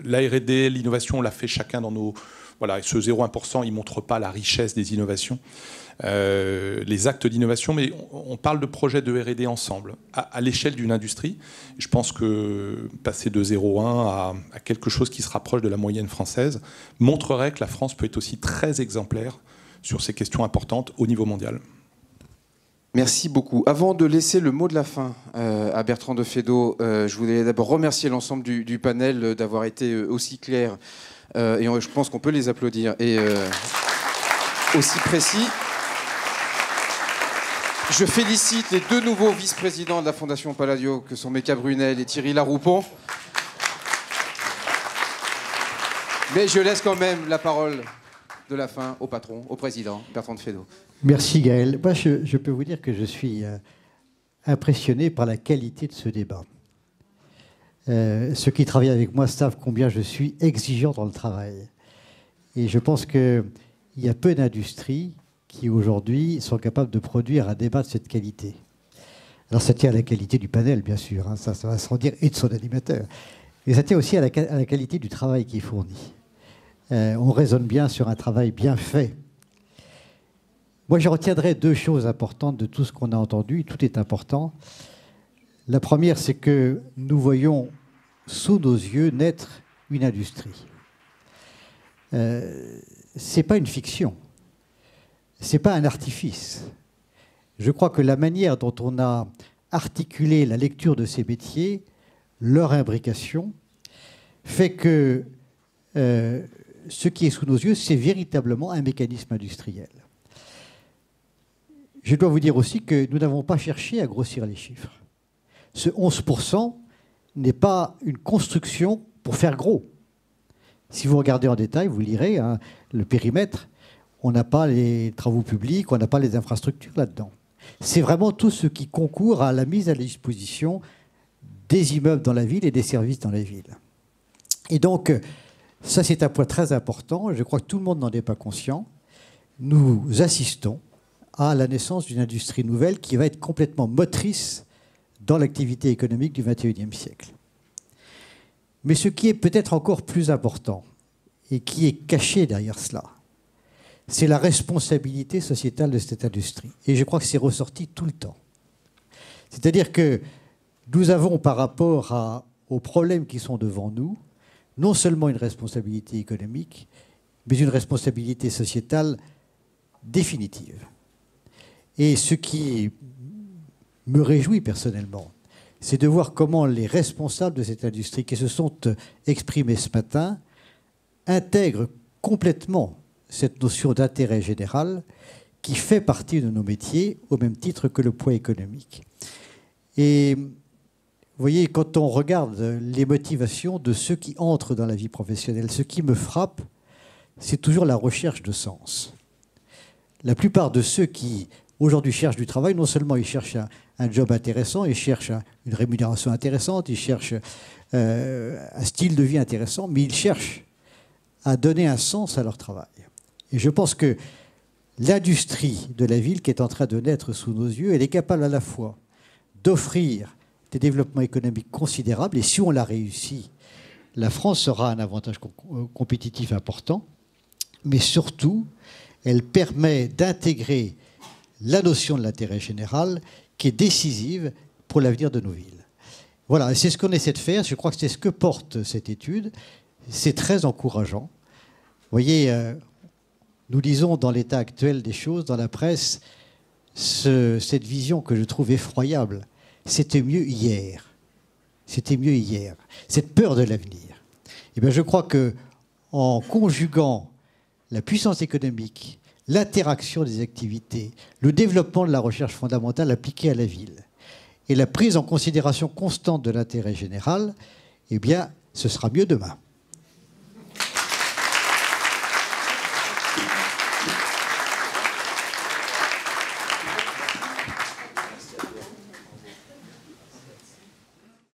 La R&D, l'innovation, on l'a fait chacun dans nos... Voilà, ce 0,1%, il ne montre pas la richesse des innovations. Les actes d'innovation, mais on parle de projets de R&D ensemble, à l'échelle d'une industrie. Je pense que passer de 0,1 à quelque chose qui se rapproche de la moyenne française montrerait que la France peut être aussi très exemplaire sur ces questions importantes au niveau mondial. Merci beaucoup. Avant de laisser le mot de la fin à Bertrand de Fédot, je voulais d'abord remercier l'ensemble du panel d'avoir été aussi clair, et je pense qu'on peut les applaudir, et aussi précis. Je félicite les 2 nouveaux vice-présidents de la Fondation Palladio, que sont Meka Brunel et Thierry Laroupon. Mais je laisse quand même la parole de la fin au patron, au président, Bertrand de Fédot. Merci Gaël. Moi, je peux vous dire que je suis impressionné par la qualité de ce débat. Ceux qui travaillent avec moi savent combien je suis exigeant dans le travail. Et je pense qu'il y a peu d'industries qui aujourd'hui sont capables de produire un débat de cette qualité. Alors ça tient à la qualité du panel, bien sûr, ça va sans dire, et de son animateur. Mais ça tient aussi à la qualité du travail qui est fourni. on raisonne bien sur un travail bien fait. Moi, je retiendrai deux choses importantes de tout ce qu'on a entendu. Tout est important. La première, c'est que nous voyons sous nos yeux naître une industrie. Ce n'est pas une fiction. Ce n'est pas un artifice. Je crois que la manière dont on a articulé la lecture de ces métiers, leur imbrication, fait que ce qui est sous nos yeux, c'est véritablement un mécanisme industriel. Je dois vous dire aussi que nous n'avons pas cherché à grossir les chiffres. Ce 11% n'est pas une construction pour faire gros. Si vous regardez en détail, vous lirez hein, le périmètre, on n'a pas les travaux publics, on n'a pas les infrastructures là-dedans. C'est vraiment tout ce qui concourt à la mise à disposition des immeubles dans la ville et des services dans la ville. Et donc, ça c'est un point très important, je crois que tout le monde n'en est pas conscient. Nous assistons à la naissance d'une industrie nouvelle qui va être complètement motrice dans l'activité économique du XXIe siècle. Mais ce qui est peut-être encore plus important et qui est caché derrière cela, c'est la responsabilité sociétale de cette industrie. Et je crois que c'est ressorti tout le temps. C'est-à-dire que nous avons, par rapport aux problèmes qui sont devant nous, non seulement une responsabilité économique, mais une responsabilité sociétale définitive. Et ce qui me réjouit personnellement, c'est de voir comment les responsables de cette industrie qui se sont exprimés ce matin intègrent complètement cette notion d'intérêt général qui fait partie de nos métiers au même titre que le poids économique. Et vous voyez, quand on regarde les motivations de ceux qui entrent dans la vie professionnelle, ce qui me frappe, c'est toujours la recherche de sens. La plupart de ceux qui aujourd'hui cherchent du travail, non seulement ils cherchent un job intéressant, ils cherchent une rémunération intéressante, ils cherchent un style de vie intéressant, mais ils cherchent à donner un sens à leur travail. Et je pense que l'industrie de la ville qui est en train de naître sous nos yeux, elle est capable à la fois d'offrir des développements économiques considérables, et si on l'a réussi, la France aura un avantage compétitif important, mais surtout, elle permet d'intégrer la notion de l'intérêt général qui est décisive pour l'avenir de nos villes. Voilà, c'est ce qu'on essaie de faire. Je crois que c'est ce que porte cette étude. C'est très encourageant. Vous voyez, nous lisons dans l'état actuel des choses, dans la presse, cette vision que je trouve effroyable. C'était mieux hier. C'était mieux hier. Cette peur de l'avenir. Eh bien, je crois qu'en conjuguant la puissance économique, l'interaction des activités, le développement de la recherche fondamentale appliquée à la ville et la prise en considération constante de l'intérêt général, eh bien, ce sera mieux demain.